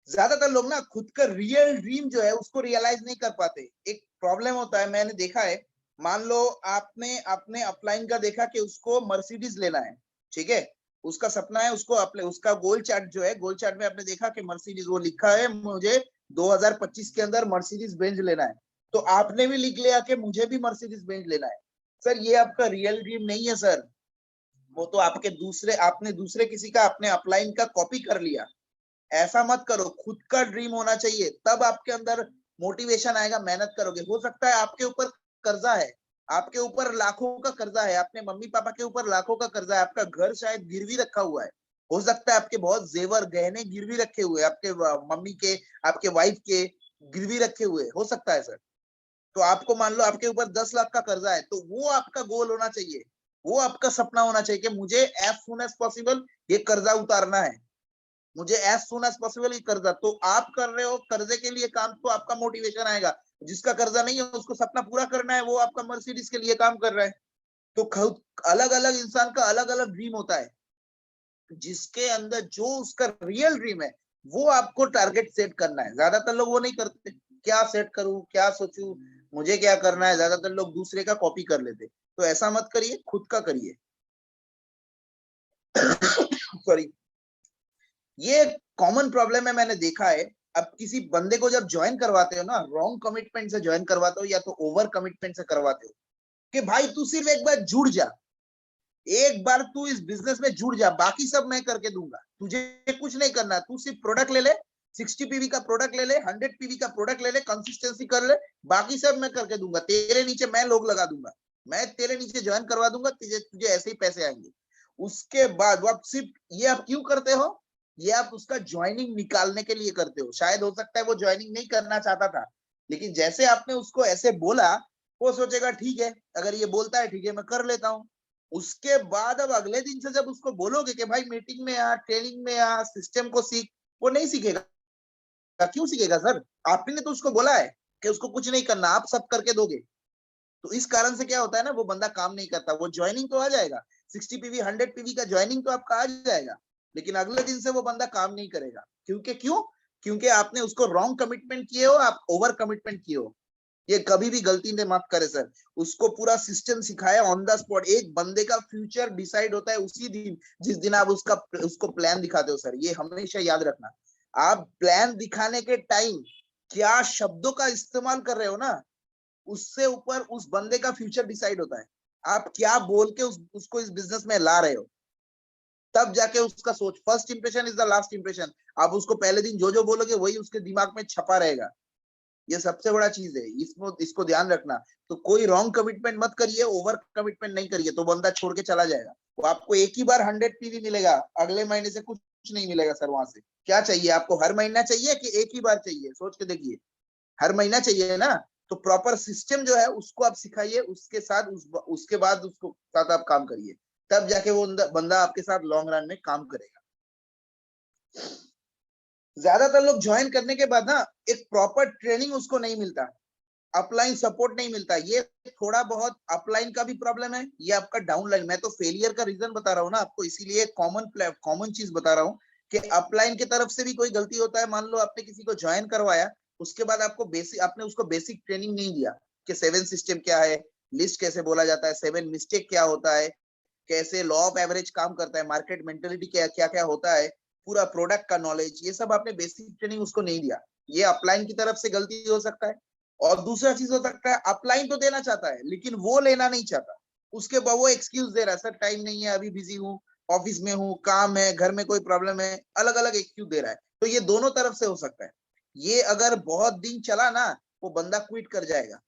ज्यादातर लोग ना खुद का रियल ड्रीम जो है उसको रियलाइज नहीं कर पाते। एक प्रॉब्लम होता है, मैंने देखा है। मान लो आपने अपने अपलाइन का देखा कि उसको मर्सिडीज लेना है, ठीक है, उसका सपना है, उसको अपने उसका गोल चार्ट जो है, गोल चार्ट में आपने देखा कि मर्सिडीज, वो लिखा है मुझे 2025 के अंदर मर्सिडीज बेंज लेना है। तो आपने भी लिख लिया कि मुझे भी मर्सिडीज बेंज लेना है। सर ये आपका रियल ड्रीम नहीं है सर, वो तो आपने दूसरे किसी का अपने अपलाइन का कॉपी कर लिया। ऐसा मत करो, खुद का ड्रीम होना चाहिए, तब आपके अंदर मोटिवेशन आएगा, मेहनत करोगे। हो सकता है आपके ऊपर कर्जा है, आपके ऊपर लाखों का कर्जा है, अपने मम्मी पापा के ऊपर लाखों का कर्जा है, आपका घर शायद गिरवी रखा हुआ है, हो सकता है आपके बहुत जेवर गहने गिरवी रखे हुए, आपके मम्मी के, आपके वाइफ के गिरवी रखे हुए, हो सकता है सर। तो आपको मान लो आपके ऊपर 10 लाख का कर्जा है, तो वो आपका गोल होना चाहिए, वो आपका सपना होना चाहिए कि मुझे एज सुन एज पॉसिबल ये कर्जा उतारना है, मुझे एज सुन एज पॉसिबल ही कर्जा। तो आप कर रहे हो कर्जे के लिए काम, तो आपका मोटिवेशन आएगा। जिसका कर्जा नहीं है उसको सपना पूरा करना है, वो आपका मर्सिडीज के लिए काम कर रहा है। तो खुद अलग अलग इंसान का अलग अलग ड्रीम होता है, जिसके अंदर जो उसका रियल ड्रीम है वो आपको टारगेट सेट करना है। ज्यादातर लोग वो नहीं करते, क्या सेट करूं, क्या सोचूं, मुझे क्या करना है, ज्यादातर लोग दूसरे का कॉपी कर लेते। तो ऐसा मत करिए, खुद का करिए। सॉरी, ये कॉमन प्रॉब्लम है, मैंने देखा है। अब किसी बंदे को जब ज्वाइन करवाते हो ना, रॉन्ग कमिटमेंट से ज्वाइन करवाते हो या तो ओवर कमिटमेंट से करवाते हो कि भाई तू सिर्फ एक बार जुड़ जा, एक बार तू इस बिजनेस में जुड़ जा, बाकी सब मैं करके दूंगा, तुझे कुछ नहीं करना, तू सिर्फ प्रोडक्ट ले ले, 60 पीवी का प्रोडक्ट ले ले, 100 पीवी का प्रोडक्ट ले ले, कंसिस्टेंसी कर ले, बाकी सब मैं करके दूंगा, तेरे नीचे मैं लोग लगा दूंगा, मैं तेरे नीचे ज्वाइन करवा दूंगा, तुझे तुझे ऐसे ही पैसे आएंगे। उसके बाद वो आप सिर्फ ये आप क्यों करते हो, ये आप उसका ज्वाइनिंग निकालने के लिए करते हो। शायद हो सकता है वो ज्वाइनिंग नहीं करना चाहता था, लेकिन जैसे आपने उसको ऐसे बोला, वो सोचेगा ठीक है, अगर ये बोलता है ठीक है मैं कर लेता हूँ। उसके बाद अब अगले दिन से जब उसको बोलोगे कि भाई मीटिंग में आ, ट्रेनिंग में आ, सिस्टम को सीख, वो नहीं सीखेगा। क्यों सीखेगा सर? आपने तो उसको बोला है कि उसको कुछ नहीं करना, आप सब करके दोगे। तो इस कारण से क्या होता है ना, वो बंदा काम नहीं करता। वो ज्वाइनिंग तो आ जाएगा, 60 पीवी 100 पीवी का ज्वाइनिंग तो आपका आ जाएगा, लेकिन अगले दिन से वो बंदा काम नहीं करेगा। क्यों? क्योंकि आपने उसको रॉन्ग कमिटमेंट किए हो, आप ओवर कमिटमेंट किए हो। ये कभी भी गलती ने मत करे सर। उसको पूरा सिस्टम सिखाया ऑन द स्पॉट। एक बंदे का फ्यूचर डिसाइड होता है उसी दिन जिस दिन आप उसको प्लान दिखाते हो सर, ये हमेशा याद रखना। आप प्लान दिखाने के टाइम क्या शब्दों का इस्तेमाल कर रहे हो ना, उससे ऊपर उस बंदे का फ्यूचर डिसाइड होता है। आप क्या बोल के उसको इस बिजनेस में ला रहे हो, तब जाके उसका सोच। First impression is the last impression. आप उसको पहले दिन जो जो बोलोगे वही उसके दिमाग में छपा रहेगा। ये सबसे बड़ा चीज है, इसको ध्यान रखना। तो कोई रॉन्ग कमिटमेंट मत करिए, ओवर कमिटमेंट नहीं करिए, तो बंदा छोड़ के चला जाएगा। वो आपको एक ही बार 100 पीवी मिलेगा, अगले महीने से कुछ नहीं मिलेगा सर वहां से। क्या चाहिए आपको, हर महीना चाहिए कि एक ही बार चाहिए? सोच के देखिए, हर महीना चाहिए ना। तो प्रॉपर सिस्टम जो है उसको आप सिखाइए, उसके साथ उसके बाद उसको साथ आप काम करिए, तब जाके वो बंदा आपके साथ लॉन्ग रन में काम करेगा। ज्यादातर लोग ज्वाइन करने के बाद ना एक प्रॉपर ट्रेनिंग उसको नहीं मिलता, अपलाइन सपोर्ट नहीं मिलता। ये थोड़ा बहुत अपलाइन का भी प्रॉब्लम है, ये आपका डाउनलाइन। मैं तो फेलियर का रीजन बता रहा हूँ ना आपको, इसीलिए कॉमन चीज बता रहा हूँ कि अपलाइन की तरफ से भी कोई गलती होता है। मान लो आपने किसी को ज्वाइन करवाया, उसके बाद आपने उसको बेसिक ट्रेनिंग नहीं दिया कि 7 सिस्टम क्या है, लिस्ट कैसे बोला जाता है, 7 मिस्टेक क्या होता है, कैसे लॉ ऑफ एवरेज काम करता है, मार्केट मेंटेलिटी क्या क्या क्या होता है, पूरा प्रोडक्ट का नॉलेज, ये सब आपने बेसिक ट्रेनिंग उसको नहीं दिया। ये अपलाइन की तरफ से गलती हो सकता है। और दूसरा चीज हो सकता है, अपलाइन तो देना चाहता है लेकिन वो लेना नहीं चाहता, उसके बाद वो एक्सक्यूज दे रहा है, सर टाइम नहीं है, अभी बिजी हूँ, ऑफिस में हूँ, काम है, घर में कोई प्रॉब्लम है, अलग अलग एक्सक्यूज दे रहा है। तो ये दोनों तरफ से हो सकता है। ये अगर बहुत दिन चला ना, वो बंदा क्विट कर जाएगा,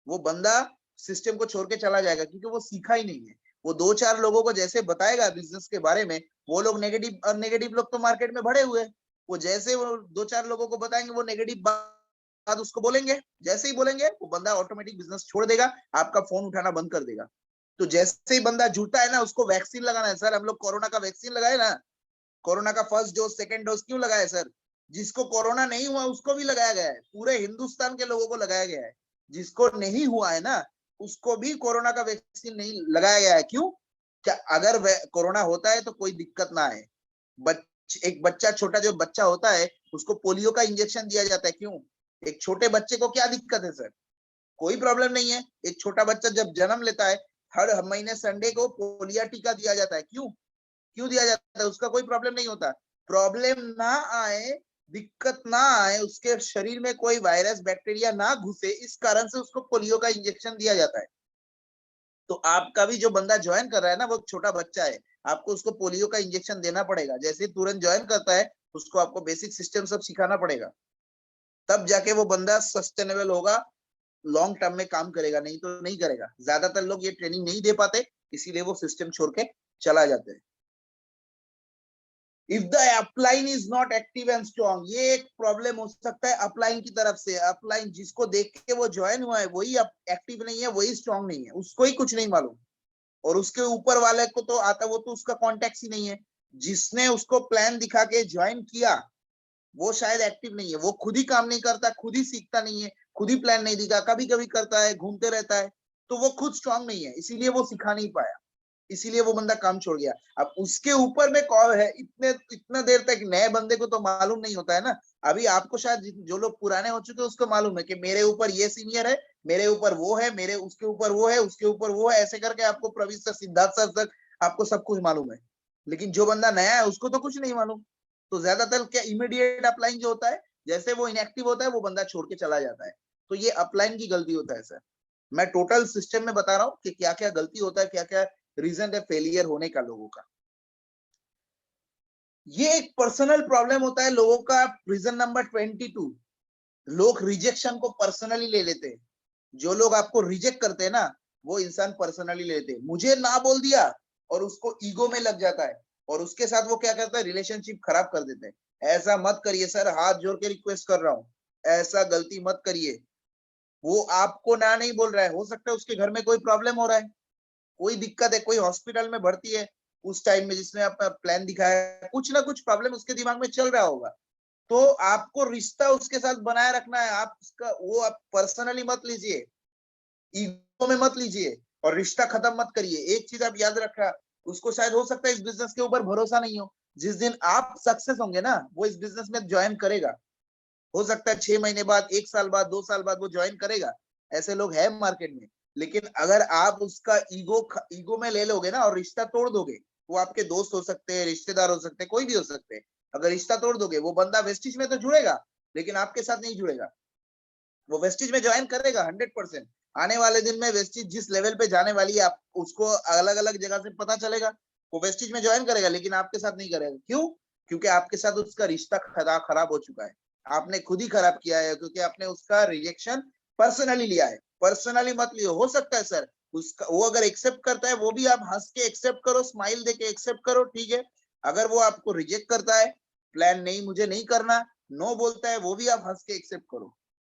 वो बंदा सिस्टम को छोड़ के चला जाएगा, क्योंकि वो सीखा ही नहीं है। वो 2-4 लोगों को जैसे बताएगा बिजनेस के बारे में, वो लोग नेगेटिव, और नेगेटिव लोग तो मार्केट में भरे हुए हैं, वो जैसे वो 2-4 लोगों को बताएंगे, वो नेगेटिव बात उसको बोलेंगे, जैसे ही बोलेंगे वो बंदा ऑटोमेटिक बिजनेस छोड़ देगा, आपका फोन उठाना बंद कर देगा। तो जैसे ही बंदा जुड़ता है ना, उसको वैक्सीन लगाना है। सर हम लोग कोरोना का वैक्सीन लगाए ना, कोरोना का फर्स्ट डोज सेकंड डोज क्यों लगाया सर? जिसको कोरोना नहीं हुआ उसको भी लगाया गया है, पूरे हिंदुस्तान के लोगों को लगाया गया है। जिसको नहीं हुआ है ना, उसको भी कोरोना का वैक्सीन नहीं लगाया गया है। क्यों? क्या अगर कोरोना होता है तो कोई दिक्कत ना आए। एक बच्चा, छोटा जो बच्चा होता है, उसको पोलियो का इंजेक्शन दिया जाता है। क्यों? एक छोटे बच्चे को क्या दिक्कत है सर? कोई प्रॉब्लम नहीं है। एक छोटा बच्चा जब जन्म लेता है, हर महीने संडे को पोलियो टीका दिया जाता है। क्यों? क्यों दिया जाता है? उसका कोई प्रॉब्लम नहीं होता। प्रॉब्लम ना आए, दिक्कत ना आए, उसके शरीर में कोई वायरस बैक्टीरिया ना घुसे, इस कारण से उसको पोलियो का इंजेक्शन दिया जाता है। तो आपका भी जो बंदा ज्वाइन कर रहा है ना, वो छोटा बच्चा है, आपको उसको पोलियो का इंजेक्शन देना पड़ेगा। जैसे तुरंत ज्वाइन करता है, उसको आपको बेसिक सिस्टम सब सिखाना पड़ेगा, तब जाके वो बंदा सस्टेनेबल होगा, लॉन्ग टर्म में काम करेगा, नहीं तो नहीं करेगा। ज्यादातर लोग ये ट्रेनिंग नहीं दे पाते, इसीलिए वो सिस्टम छोड़ के चला जाते हैं। If the upline is not active and strong, ये एक प्रॉब्लम हो सकता है अपलाइन की तरफ से। अपलाइन जिसको देख के वो ज्वाइन हुआ है, वही एक्टिव नहीं है, वही स्ट्रॉन्ग नहीं है, उसको ही कुछ नहीं मालूम। और उसके ऊपर वाले को तो आता, वो तो उसका कॉन्टेक्ट ही नहीं है। जिसने उसको प्लान दिखा के ज्वाइन किया, वो शायद एक्टिव नहीं है, वो खुद ही काम नहीं करता, खुद ही सीखता नहीं है, खुद ही प्लान नहीं दिखा, कभी कभी करता है, घूमते रहता है, तो वो खुद स्ट्रांग नहीं है, इसीलिए वो सिखा नहीं पाया, इसीलिए वो बंदा काम छोड़ गया। अब उसके ऊपर में कॉल है, इतना देर तक नए बंदे को तो मालूम नहीं होता है ना। अभी आपको शायद जो लोग पुराने हो चुके हैं उसको मालूम है कि मेरे ऊपर ये सीनियर है, मेरे ऊपर वो है, मेरे उसके ऊपर वो है, उसके ऊपर वो है, ऐसे करके आपको प्रवीण सर, सिद्धार्थ सर तक आपको सब कुछ मालूम है। लेकिन जो बंदा नया है उसको तो कुछ नहीं मालूम। तो ज्यादातर क्या इमीडिएट अपलाइन जो होता है, जैसे वो इनएक्टिव होता है, वो बंदा छोड़ के चला जाता है। तो ये अपलाइन की गलती होता है सर। मैं टोटल सिस्टम में बता रहा हूँ कि क्या क्या गलती होता है, क्या क्या रीजन है फेलियर होने का लोगों का। ये एक पर्सनल प्रॉब्लम होता है लोगों का। रीजन नंबर 22, लोग रिजेक्शन को पर्सनली ले लेते हैं। जो लोग आपको रिजेक्ट करते हैं ना, वो इंसान पर्सनली लेते हैं। मुझे ना बोल दिया और उसको ईगो में लग जाता है, और उसके साथ वो क्या करता है, रिलेशनशिप खराब कर देते हैं। ऐसा मत करिए सर, हाथ जोड़ के रिक्वेस्ट कर रहा हूँ, ऐसा गलती मत करिए। वो आपको ना नहीं बोल रहा है, हो सकता है उसके घर में कोई प्रॉब्लम हो रहा है, कोई दिक्कत है, कोई हॉस्पिटल में भर्ती है, उस टाइम में जिसने अपना प्लान दिखाया है, कुछ ना कुछ प्रॉब्लम उसके दिमाग में चल रहा होगा। तो आपको रिश्ता उसके साथ बनाए रखना है। आप उसका वो आप पर्सनली मत लीजिए, ईगो में मत लीजिए, और रिश्ता खत्म मत करिए। एक चीज आप याद रखना, उसको शायद हो सकता है इस बिजनेस के ऊपर भरोसा नहीं हो। जिस दिन आप सक्सेस होंगे ना, वो इस बिजनेस में ज्वाइन करेगा। हो सकता है 6 महीने बाद, 1 साल बाद, 2 साल बाद वो ज्वाइन करेगा, ऐसे लोग हैं मार्केट में। लेकिन अगर आप उसका ईगो में ले लोगे ना और रिश्ता तोड़ दोगे, वो आपके दोस्त हो सकते हैं, रिश्तेदार हो सकते हैं, कोई भी हो सकते हैं, अगर रिश्ता तोड़ दोगे, वो बंदा वेस्टिज में तो जुड़ेगा लेकिन आपके साथ नहीं जुड़ेगा। वो वेस्टिज में ज्वाइन करेगा 100%। आने वाले दिन में वेस्टिज जिस लेवल पे जाने वाली है, आप उसको अलग अलग जगह से पता चलेगा, वो वेस्टिज में ज्वाइन करेगा लेकिन आपके साथ नहीं करेगा। क्यों? क्योंकि आपके साथ उसका रिश्ता खराब हो चुका है, आपने खुद ही खराब किया है, क्योंकि आपने उसका रिजेक्शन पर्सनली लिया है। पर्सनली मत लियो। हो सकता है सर उसका, वो अगर एक्सेप्ट करता है, वो भी आप हंस के एक्सेप्ट करो, स्माइल दे के एक्सेप्ट करो, ठीक है। अगर वो आपको रिजेक्ट करता है, प्लान नहीं, मुझे नहीं करना, नो बोलता है, वो भी आप हंस के एक्सेप्ट करो।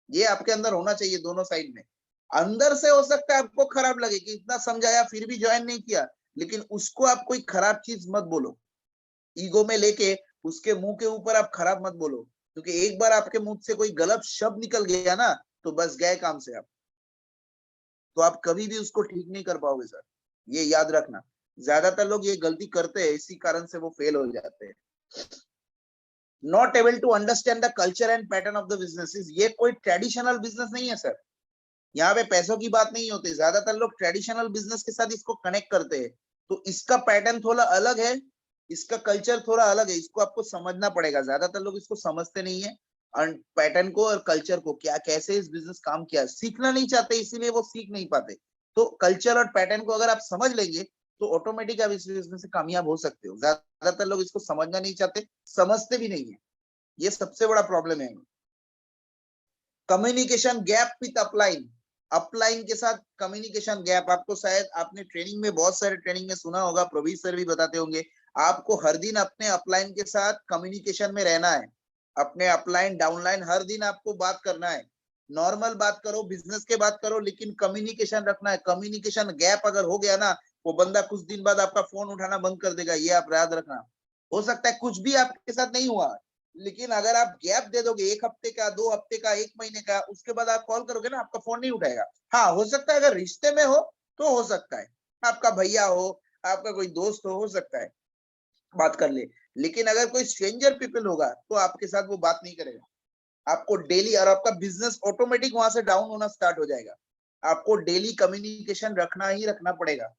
ये आपके अंदर होना चाहिए, दोनों साइड में। अंदर से हो सकता है आपको खराब लगे कि इतना समझाया फिर भी ज्वाइन नहीं किया, लेकिन उसको आप कोई खराब चीज मत बोलो, ईगो में लेके उसके मुंह के ऊपर आप खराब मत बोलो, क्योंकि एक बार आपके मुंह से कोई गलत शब्द निकल गया ना, तो बस गए काम से आप। तो आप कभी भी उसको ठीक नहीं कर पाओगे सर, ये याद रखना। ज्यादातर लोग ये गलती करते हैं, इसी कारण से वो फेल हो जाते हैं। Not able to understand the culture and pattern of the businesses, ये कोई ट्रेडिशनल बिजनेस नहीं है सर। यहाँ पे पैसों की बात नहीं होती, ज्यादातर लोग ट्रेडिशनल बिजनेस के साथ इसको कनेक्ट करते हैं। तो इसका पैटर्न थोड़ा अलग है, इसका कल्चर थोड़ा अलग है, इसको आपको समझना पड़ेगा। ज्यादातर लोग इसको समझते नहीं है, पैटर्न को और कल्चर को, क्या कैसे इस बिजनेस काम किया, सीखना नहीं चाहते, इसीलिए वो सीख नहीं पाते। तो कल्चर और पैटर्न को अगर आप समझ लेंगे तो ऑटोमेटिक आप इस बिजनेस से कामयाब हो सकते हो। ज्यादातर लोग इसको समझना नहीं चाहते, समझते भी नहीं है, ये सबसे बड़ा प्रॉब्लम है। Communication gap with upline, upline के साथ कम्युनिकेशन गैप। आपको शायद आपने ट्रेनिंग में, बहुत सारे ट्रेनिंग में सुना होगा, प्रवीण सर भी बताते होंगे, आपको हर दिन अपने अपलाइन के साथ कम्युनिकेशन में रहना है। अपने अपलाइन डाउनलाइन हर दिन आपको बात करना है। नॉर्मल बात करो, बिजनेस के बात करो, लेकिन कम्युनिकेशन रखना है। कम्युनिकेशन गैप अगर हो गया ना, वो बंदा कुछ दिन बाद आपका फोन उठाना बंद कर देगा, ये आप याद रखना। हो सकता है कुछ भी आपके साथ नहीं हुआ, लेकिन अगर आप गैप दे दोगे 1 हफ्ते का, 2 हफ्ते का, 1 महीने का, उसके बाद आप कॉल करोगे ना, आपका फोन नहीं उठाएगा। हाँ, हो सकता है अगर रिश्ते में हो तो हो सकता है, आपका भैया हो, आपका कोई दोस्त हो सकता है बात कर ले। लेकिन अगर कोई स्ट्रेंजर पीपल होगा तो आपके साथ वो बात नहीं करेगा। आपको डेली, और आपका बिजनेस ऑटोमेटिक वहां से डाउन होना स्टार्ट हो जाएगा। आपको डेली कम्युनिकेशन रखना ही रखना पड़ेगा।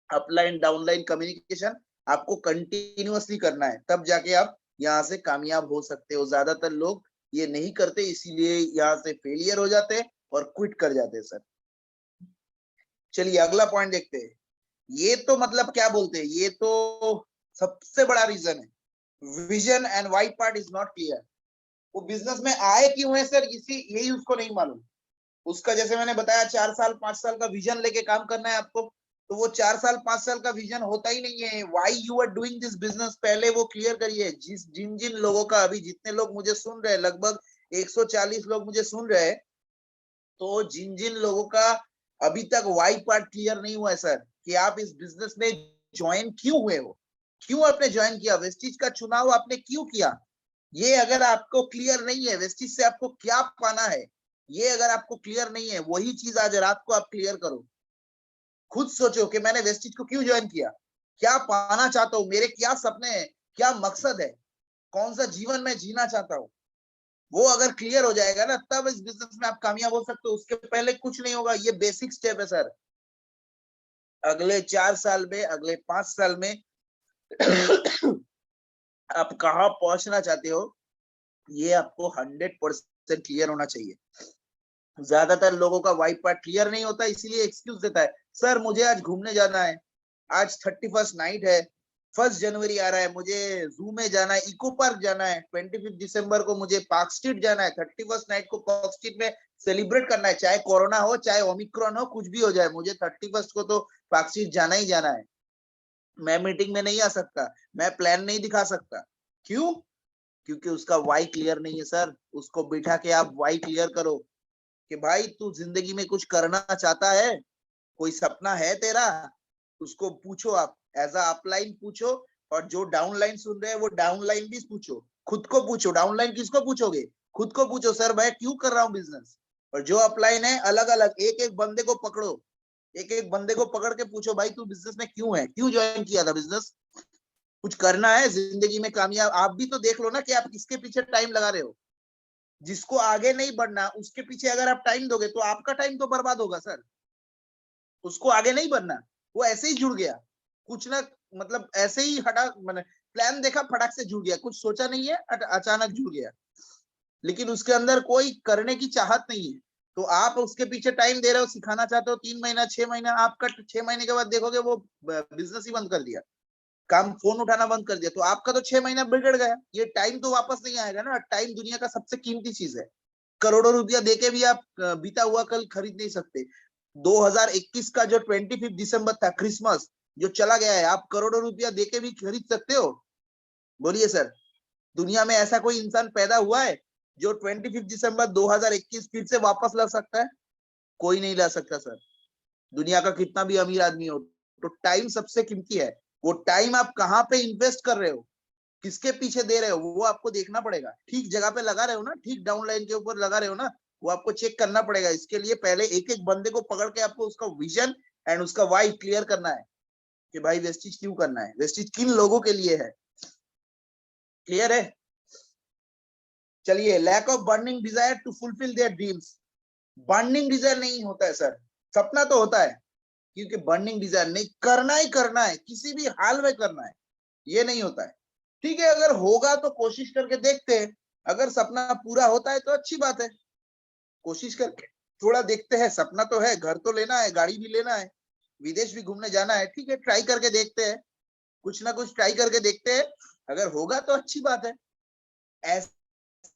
अपलाइन डाउनलाइन कम्युनिकेशन आपको कंटिन्यूअसली करना है, तब जाके आप यहाँ से कामयाब हो सकते हो। ज्यादातर लोग ये नहीं करते, इसीलिए यहाँ से फेलियर हो जाते हैं और क्विट कर जाते हैं सर। चलिए अगला पॉइंट देखते हैं। ये तो मतलब क्या बोलते हैं, ये तो सबसे बड़ा रीजन है, vision and why part is not clear. वो बिजनेस में आए क्यों है सर, इसी यही उसको नहीं मालूम। उसका जैसे मैंने बताया 4 साल 5 साल का विजन लेके काम करना है आपको, तो वो 4 साल 5 साल का विजन होता ही नहीं है। Why you are doing this business, पहले वो क्लियर करिए। जिन जिन लोगों का, अभी जितने लोग मुझे सुन रहे हैं, लगभग 140 लोग मुझे सुन रहे हैं, तो जिन जिन लोगों का अभी तक वाई पार्ट क्लियर नहीं हुआ है सर, कि आप इस बिजनेस में ज्वाइन क्यों हुए हो, क्यों आपने ज्वाइन किया, वेस्टिज का चुनाव आपने क्यों किया, ये अगर आपको क्लियर नहीं है, वेस्टिज से आपको क्या पाना है, ये अगर आपको क्लियर नहीं है, वही चीज आज रात को आप क्लियर करो। खुद सोचो कि मैंने वेस्टिज को क्यों ज्वाइन किया, क्या पाना चाहता हूँ, मेरे क्या सपने हैं, क्या मकसद है, कौन सा जीवन में जीना चाहता हूँ। वो अगर क्लियर हो जाएगा ना, तब इस बिजनेस में आप कामयाब हो सकते हो। उसके पहले कुछ नहीं होगा। ये बेसिक स्टेप है सर। अगले 4 साल में, अगले 5 साल में आप कहाँ पहुंचना चाहते हो, ये आपको 100% क्लियर होना चाहिए। ज्यादातर लोगों का वाइट पार्ट क्लियर नहीं होता, इसीलिए एक्सक्यूज देता है, सर मुझे आज घूमने जाना है, आज 31st नाइट है, 1 जनवरी आ रहा है, मुझे जू में जाना है, इको पार्क जाना है, 25 दिसंबर को मुझे पार्क स्ट्रीट जाना है, 31st नाइट को पार्क स्ट्रीट में सेलिब्रेट करना है, चाहे कोरोना हो, चाहे ओमिक्रॉन हो, कुछ भी हो जाए, मुझे 31st को तो पार्क स्ट्रीट जाना ही जाना है। मैं मीटिंग में नहीं आ सकता, मैं प्लान नहीं दिखा सकता। क्यों? क्योंकि उसका वाई क्लियर नहीं है सर। उसको बिठा के आप वाई क्लियर करो कि भाई तू जिंदगी में कुछ करना चाहता है, कोई सपना है तेरा, उसको पूछो आप, एज अ अपलाइन पूछो, और जो डाउनलाइन सुन रहे हैं वो डाउनलाइन भी पूछो, खुद को पूछो। डाउनलाइन किसको पूछोगे? खुद को पूछो, सर मैं क्यों कर रहा हूँ बिजनेस। और जो अपलाइन है, अलग अलग एक एक बंदे को पकड़ो, एक एक बंदे को पकड़ के पूछो, भाई तू बिजनेस में क्यों है, क्यों ज्वाइन किया था बिजनेस, कुछ करना है जिंदगी में कामयाब। आप भी तो देख लो ना कि आप किसके पीछे टाइम लगा रहे हो। जिसको आगे नहीं बढ़ना, उसके पीछे अगर आप टाइम दोगे तो आपका टाइम तो बर्बाद होगा सर। उसको आगे नहीं बढ़ना, वो ऐसे ही जुड़ गया, कुछ ना, मतलब ऐसे ही हटा, मैंने प्लान देखा, फटाक से जुड़ गया, कुछ सोचा नहीं है, अचानक जुड़ गया, लेकिन उसके अंदर कोई करने की चाहत नहीं है। तो आप उसके पीछे टाइम दे रहे हो, सिखाना चाहते हो, 3 महीना 6 महीना, आपका 6 महीने के बाद देखोगे वो बिजनेस ही बंद कर दिया, काम, फोन उठाना बंद कर दिया, तो आपका तो 6 महीना बिगड़ गया। ये टाइम तो वापस नहीं आएगा ना। टाइम दुनिया का सबसे कीमती चीज है, करोड़ों रुपया देके भी आप बीता हुआ कल खरीद नहीं सकते। 2021 का जो 25 दिसंबर था, क्रिसमस जो चला गया है, आप करोड़ों रुपया देके भी खरीद सकते हो? बोलिए सर, दुनिया में ऐसा कोई इंसान पैदा हुआ है जो 25 दिसंबर 2021 फिर से वापस ला सकता है? कोई नहीं ला सकता सर, दुनिया का कितना भी अमीर आदमी हो। तो टाइम सबसे कीमती है। वो टाइम आप कहाँ पे इन्वेस्ट कर रहे हो, किसके पीछे दे रहे हो वो आपको देखना पड़ेगा। ठीक जगह पे लगा रहे हो ना, ठीक डाउन लाइन के ऊपर लगा रहे हो ना, वो आपको चेक करना पड़ेगा। इसके लिए पहले एक एक बंदे को पकड़ के आपको उसका विजन एंड उसका वाई क्लियर करना है कि भाई वेस्टिज क्यों करना है, वेस्टिज किन लोगों के लिए है। क्लियर है? चलिए, lack of burning desire to fulfil their dreams. Burning desire नहीं होता है सर, सपना तो होता है, क्योंकि बर्निंग डिजायर नहीं, करना ही करना है, किसी भी हाल में करना है, ये नहीं होता है। ठीक है, अगर होगा तो कोशिश करके देखते हैं, अगर सपना पूरा होता है तो अच्छी बात है, कोशिश करके थोड़ा देखते हैं। सपना तो है, घर तो लेना है, गाड़ी भी लेना है, विदेश भी घूमने जाना है, ठीक है, ट्राई करके देखते हैं, कुछ ना कुछ ट्राई करके देखते हैं। अगर होगा तो अच्छी बात है। ऐसा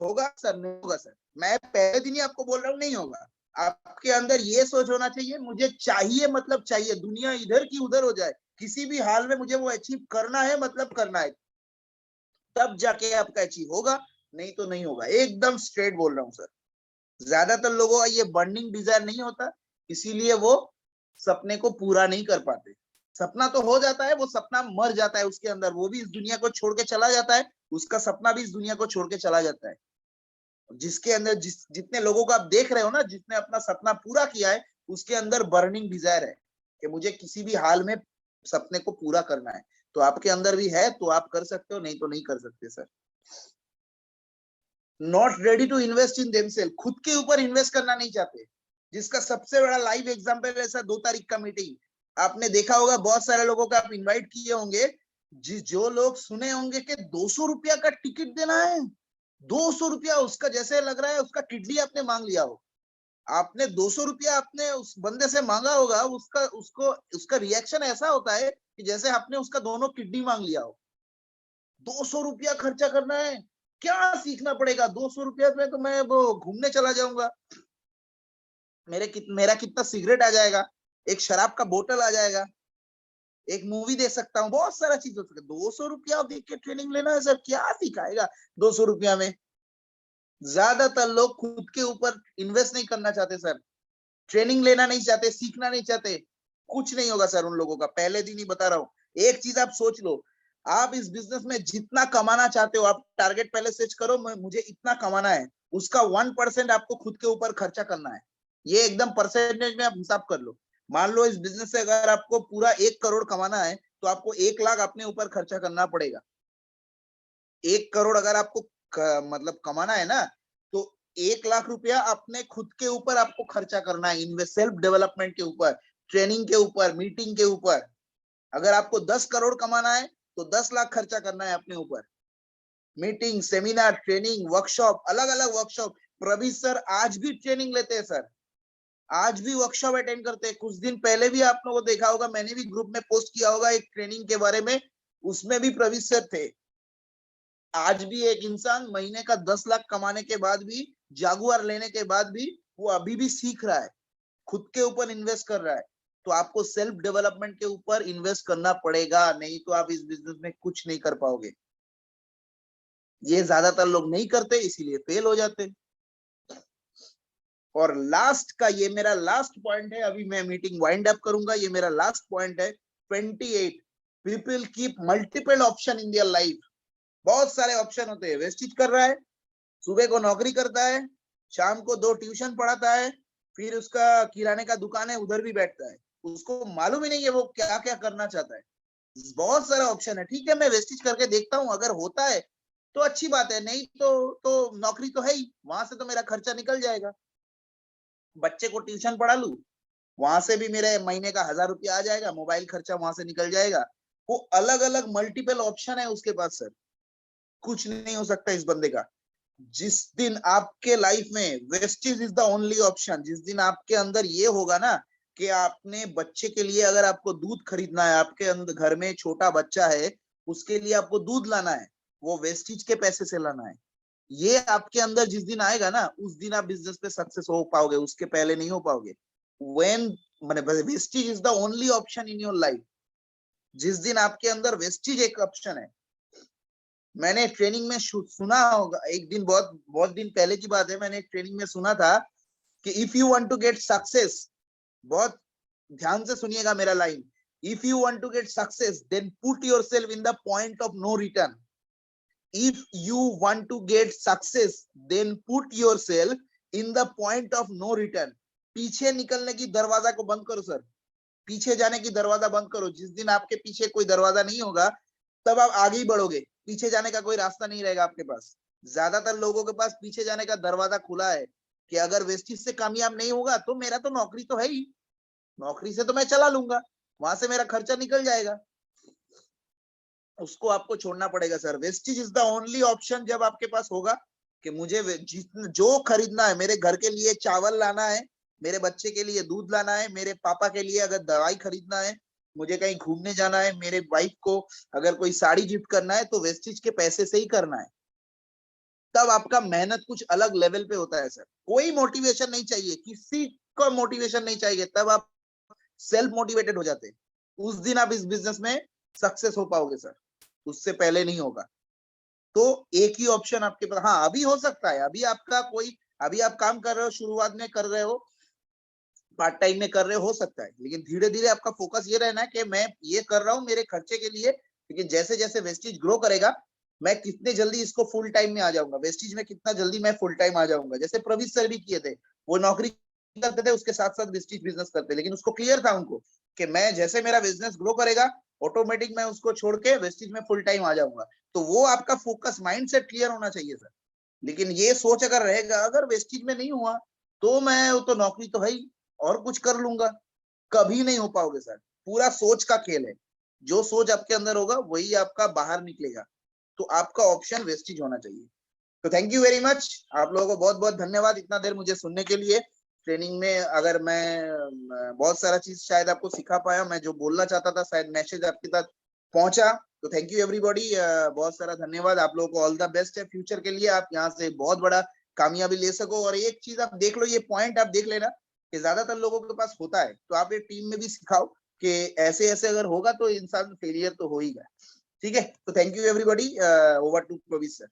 होगा सर? नहीं होगा सर, मैं पहले दिन ही आपको बोल रहा हूँ नहीं होगा। आपके अंदर ये सोच होना चाहिए, मुझे चाहिए मतलब चाहिए, दुनिया इधर की उधर हो जाए, किसी भी हाल में मुझे वो अचीव करना है, मतलब करना है, तब जाके आपका अचीव होगा, नहीं तो नहीं होगा। एकदम स्ट्रेट बोल रहा हूँ सर। ज्यादातर लोगों का ये बर्निंग डिजायर नहीं होता, इसीलिए वो सपने को पूरा नहीं कर पाते। सपना तो हो जाता है, वो सपना मर जाता है उसके अंदर, वो भी इस दुनिया को छोड़ के चला जाता है, उसका सपना भी इस दुनिया को छोड़ के चला जाता है। जिसके अंदर जितने लोगों को आप देख रहे हो ना, जिसने अपना सपना पूरा किया है, उसके अंदर बर्निंग डिजायर है कि मुझे किसी भी हाल में सपने को पूरा करना है। तो आपके अंदर भी है तो आप कर सकते हो, नहीं तो नहीं कर सकते sir. Not ready to invest in themselves, खुद के ऊपर इन्वेस्ट करना नहीं चाहते, जिसका सबसे बड़ा लाइव एग्जांपल ऐसा 2 तारीख का मीटिंग आपने देखा होगा, बहुत सारे लोगों को आप इनवाइट किए होंगे, जो लोग सुने होंगे कि 200 रुपया का टिकट देना है, 200 रुपया, उसका जैसे लग रहा है उसका किडनी आपने मांग लिया हो। आपने 200 रुपया आपने उस बंदे से मांगा होगा, उसका रिएक्शन ऐसा होता है कि जैसे आपने उसका दोनों किडनी मांग लिया हो। 200 रुपया खर्चा करना है, क्या सीखना पड़ेगा? 200 रुपया में तो मैं वो घूमने चला जाऊंगा, मेरा कितना सिगरेट आ जाएगा, एक शराब का बोतल आ जाएगा, एक मूवी देख सकता हूँ, बहुत सारा चीज हो सकता है। 200 रुपया देख के ट्रेनिंग लेना है सर, क्या सिखाएगा 200 रुपया में? ज्यादातर लोग खुद के ऊपर इन्वेस्ट नहीं करना चाहते सर, ट्रेनिंग लेना नहीं चाहते, सीखना नहीं चाहते, कुछ नहीं होगा सर उन लोगों का। पहले दिन ही बता रहा हूँ, एक चीज आप सोच लो, आप इस बिजनेस में जितना कमाना चाहते हो, आप टारगेट पहले सेट करो, मुझे इतना कमाना है, उसका 1% आपको खुद के ऊपर खर्चा करना है। ये एकदम परसेंटेज में आप हिसाब कर लो। मान लो इस बिजनेस से अगर आपको पूरा 1 करोड़ कमाना है, तो आपको 1 लाख अपने ऊपर खर्चा करना पड़ेगा। 1 करोड़ अगर आपको मतलब कमाना है ना, तो 1 लाख रुपया अपने खुद के ऊपर आपको खर्चा करना है, इन्वेस्ट सेल्फ डेवलपमेंट के ऊपर, ट्रेनिंग के ऊपर, मीटिंग के ऊपर। अगर आपको 10 करोड़ कमाना है तो 10 लाख खर्चा करना है अपने ऊपर। मीटिंग, सेमिनार, ट्रेनिंग, वर्कशॉप, अलग अलग वर्कशॉप। प्रवीण सर आज भी ट्रेनिंग लेते हैं सर, आज भी वर्कशॉप अटेंड करते हैं। कुछ दिन पहले भी आप लोगों को देखा होगा, मैंने भी ग्रुप में पोस्ट किया होगा एक ट्रेनिंग के बारे में, उसमें भी प्रवीण सर थे। आज भी एक इंसान महीने का 10 लाख कमाने के बाद भी, जागुआर लेने के बाद भी, वो अभी भी सीख रहा है, खुद के ऊपर इन्वेस्ट कर रहा है। तो आपको सेल्फ डेवलपमेंट के ऊपर इन्वेस्ट करना पड़ेगा, नहीं तो आप इस बिजनेस में कुछ नहीं कर पाओगे। ये ज्यादातर लोग नहीं करते, इसीलिए फेल हो जाते। और लास्ट का, ये मेरा लास्ट पॉइंट है, अभी मैं मीटिंग वाइंड अप करूंगा, ये मेरा लास्ट पॉइंट है 28। People keep multiple option in their life. बहुत सारे ऑप्शन होते हैं। वेस्टिज कर रहा है, सुबह को नौकरी करता है, शाम को 2 ट्यूशन पढ़ाता है, फिर उसका किराने का दुकान है, उधर भी बैठता है, उसको मालूम ही नहीं है वो क्या क्या करना चाहता है। बहुत सारा ऑप्शन है। ठीक है, मैं वेस्टिज करके देखता हूँ, अगर होता है तो अच्छी बात है, नहीं तो नौकरी तो है ही, वहां से तो मेरा खर्चा निकल जाएगा, बच्चे को ट्यूशन पढ़ा लू, वहां से भी मेरे महीने का 1000 रुपया आ जाएगा, मोबाइल खर्चा वहां से निकल जाएगा। वो अलग अलग मल्टीपल ऑप्शन है उसके पास सर, कुछ नहीं हो सकता इस बंदे का। जिस दिन आपके लाइफ में wastage is the only option, जिस दिन आपके अंदर ये होगा ना कि आपने बच्चे के लिए, अगर आपको दूध खरीदना है, आपके अंदर घर में छोटा बच्चा है, उसके लिए आपको दूध लाना है, वो वेस्टेज के पैसे से लाना है, ये आपके अंदर जिस दिन आएगा ना, उस दिन आप बिजनेस पे सक्सेस हो पाओगे, उसके पहले नहीं हो पाओगे। व्हेन माने wastage is the only option in your life, जिस दिन आपके अंदर वेस्टेज एक ऑप्शन है। मैंने ट्रेनिंग में सुना होगा एक दिन, बहुत बहुत दिन पहले की बात है, मैंने ट्रेनिंग में सुना था कि if you want to get success, बहुत ध्यान से सुनिएगा मेरा line, if you want to get success then put yourself in the point of no return. if you want to get success then put yourself in the point of no return. पीछे निकलने की दरवाजा को बंद करो sir, पीछे जाने की दरवाजा बंद करो। जिस दिन आपके पीछे कोई दरवाजा नहीं होगा तब आप आगे ही बढ़ोगे, पीछे जाने का कोई रास्ता नहीं रहेगा आपके पास। ज्यादातर लोगों के पास पीछे जाने का दरवाजा खुला है कि अगर वेस्टिज से कामयाब नहीं होगा तो मेरा तो नौकरी तो है ही, नौकरी से तो मैं चला लूंगा, वहां से मेरा खर्चा निकल जाएगा। उसको आपको छोड़ना पड़ेगा sir. Vestige is the only option जब आपके पास होगा कि मुझे जो खरीदना है, मेरे घर के लिए चावल लाना है, मेरे बच्चे के लिए दूध लाना है, मेरे पापा के लिए अगर दवाई खरीदना है, मुझे कहीं घूमने जाना है, मेरे वाइफ को अगर कोई साड़ी गिफ्ट करना है, तो वेस्टिज के पैसे से ही करना है। तब आपका मेहनत कुछ अलग लेवल पे होता है सर। कोई मोटिवेशन नहीं चाहिए, किसी को मोटिवेशन नहीं चाहिए, तब आप सेल्फ मोटिवेटेड हो जाते हैं। उस दिन आप इस बिजनेस में सक्सेस हो पाओगे सर, उससे पहले नहीं होगा। तो एक ही ऑप्शन आपके पास, हाँ अभी हो सकता है, अभी आप काम कर रहे हो, शुरुआत में कर रहे हो, पार्ट टाइम में कर रहे हो सकता है, लेकिन धीरे धीरे आपका फोकस ये रहना है कि मैं ये कर रहा हूँ मेरे खर्चे के लिए, लेकिन जैसे जैसे वेस्टिज ग्रो करेगा मैं कितने जल्दी इसको फुल टाइम में आ जाऊंगा, वेस्टिज में कितना जल्दी मैं फुल टाइम आ जाऊंगा। जैसे प्रवीष सर भी किए थे, वो नौकरी करते थे उसके साथ साथ वेस्टिज बिजनेस करते, लेकिन उसको क्लियर था उनको कि मैं जैसे मेरा बिजनेस ग्रो करेगा ऑटोमेटिक मैं उसको छोड़ के वेस्टिज में फुल टाइम आ जाऊंगा। तो वो आपका फोकस माइंड सेट क्लियर होना चाहिए सर। लेकिन ये सोच अगर रहेगा अगर वेस्टिज में नहीं हुआ तो मैं तो नौकरी तो है ही और कुछ कर लूंगा, कभी नहीं हो पाओगे सर। पूरा सोच का खेल है, जो सोच आपके अंदर होगा वही आपका बाहर निकलेगा। तो आपका ऑप्शन वेस्टिज होना चाहिए। तो थैंक यू वेरी मच, आप लोगों को बहुत बहुत धन्यवाद इतना देर मुझे सुनने के लिए। ट्रेनिंग में अगर मैं बहुत सारा चीज शायद आपको सिखा पाया, मैं जो बोलना चाहता था शायद मैसेज आपके तक पहुंचा। तो थैंक यू एवरीबॉडी, बहुत सारा धन्यवाद। आप लोगों को ऑल द बेस्ट है फ्यूचर के लिए, आप यहाँ से बहुत बड़ा कामयाबी ले सको। और एक चीज आप देख लो, ये पॉइंट आप देख लेना कि ज्यादातर लोगों के पास होता है, तो आप ये टीम में भी सिखाओ कि ऐसे ऐसे अगर होगा तो इंसान फेलियर तो हो ही गया। ठीक है, तो thank you everybody, over to Pravish sir.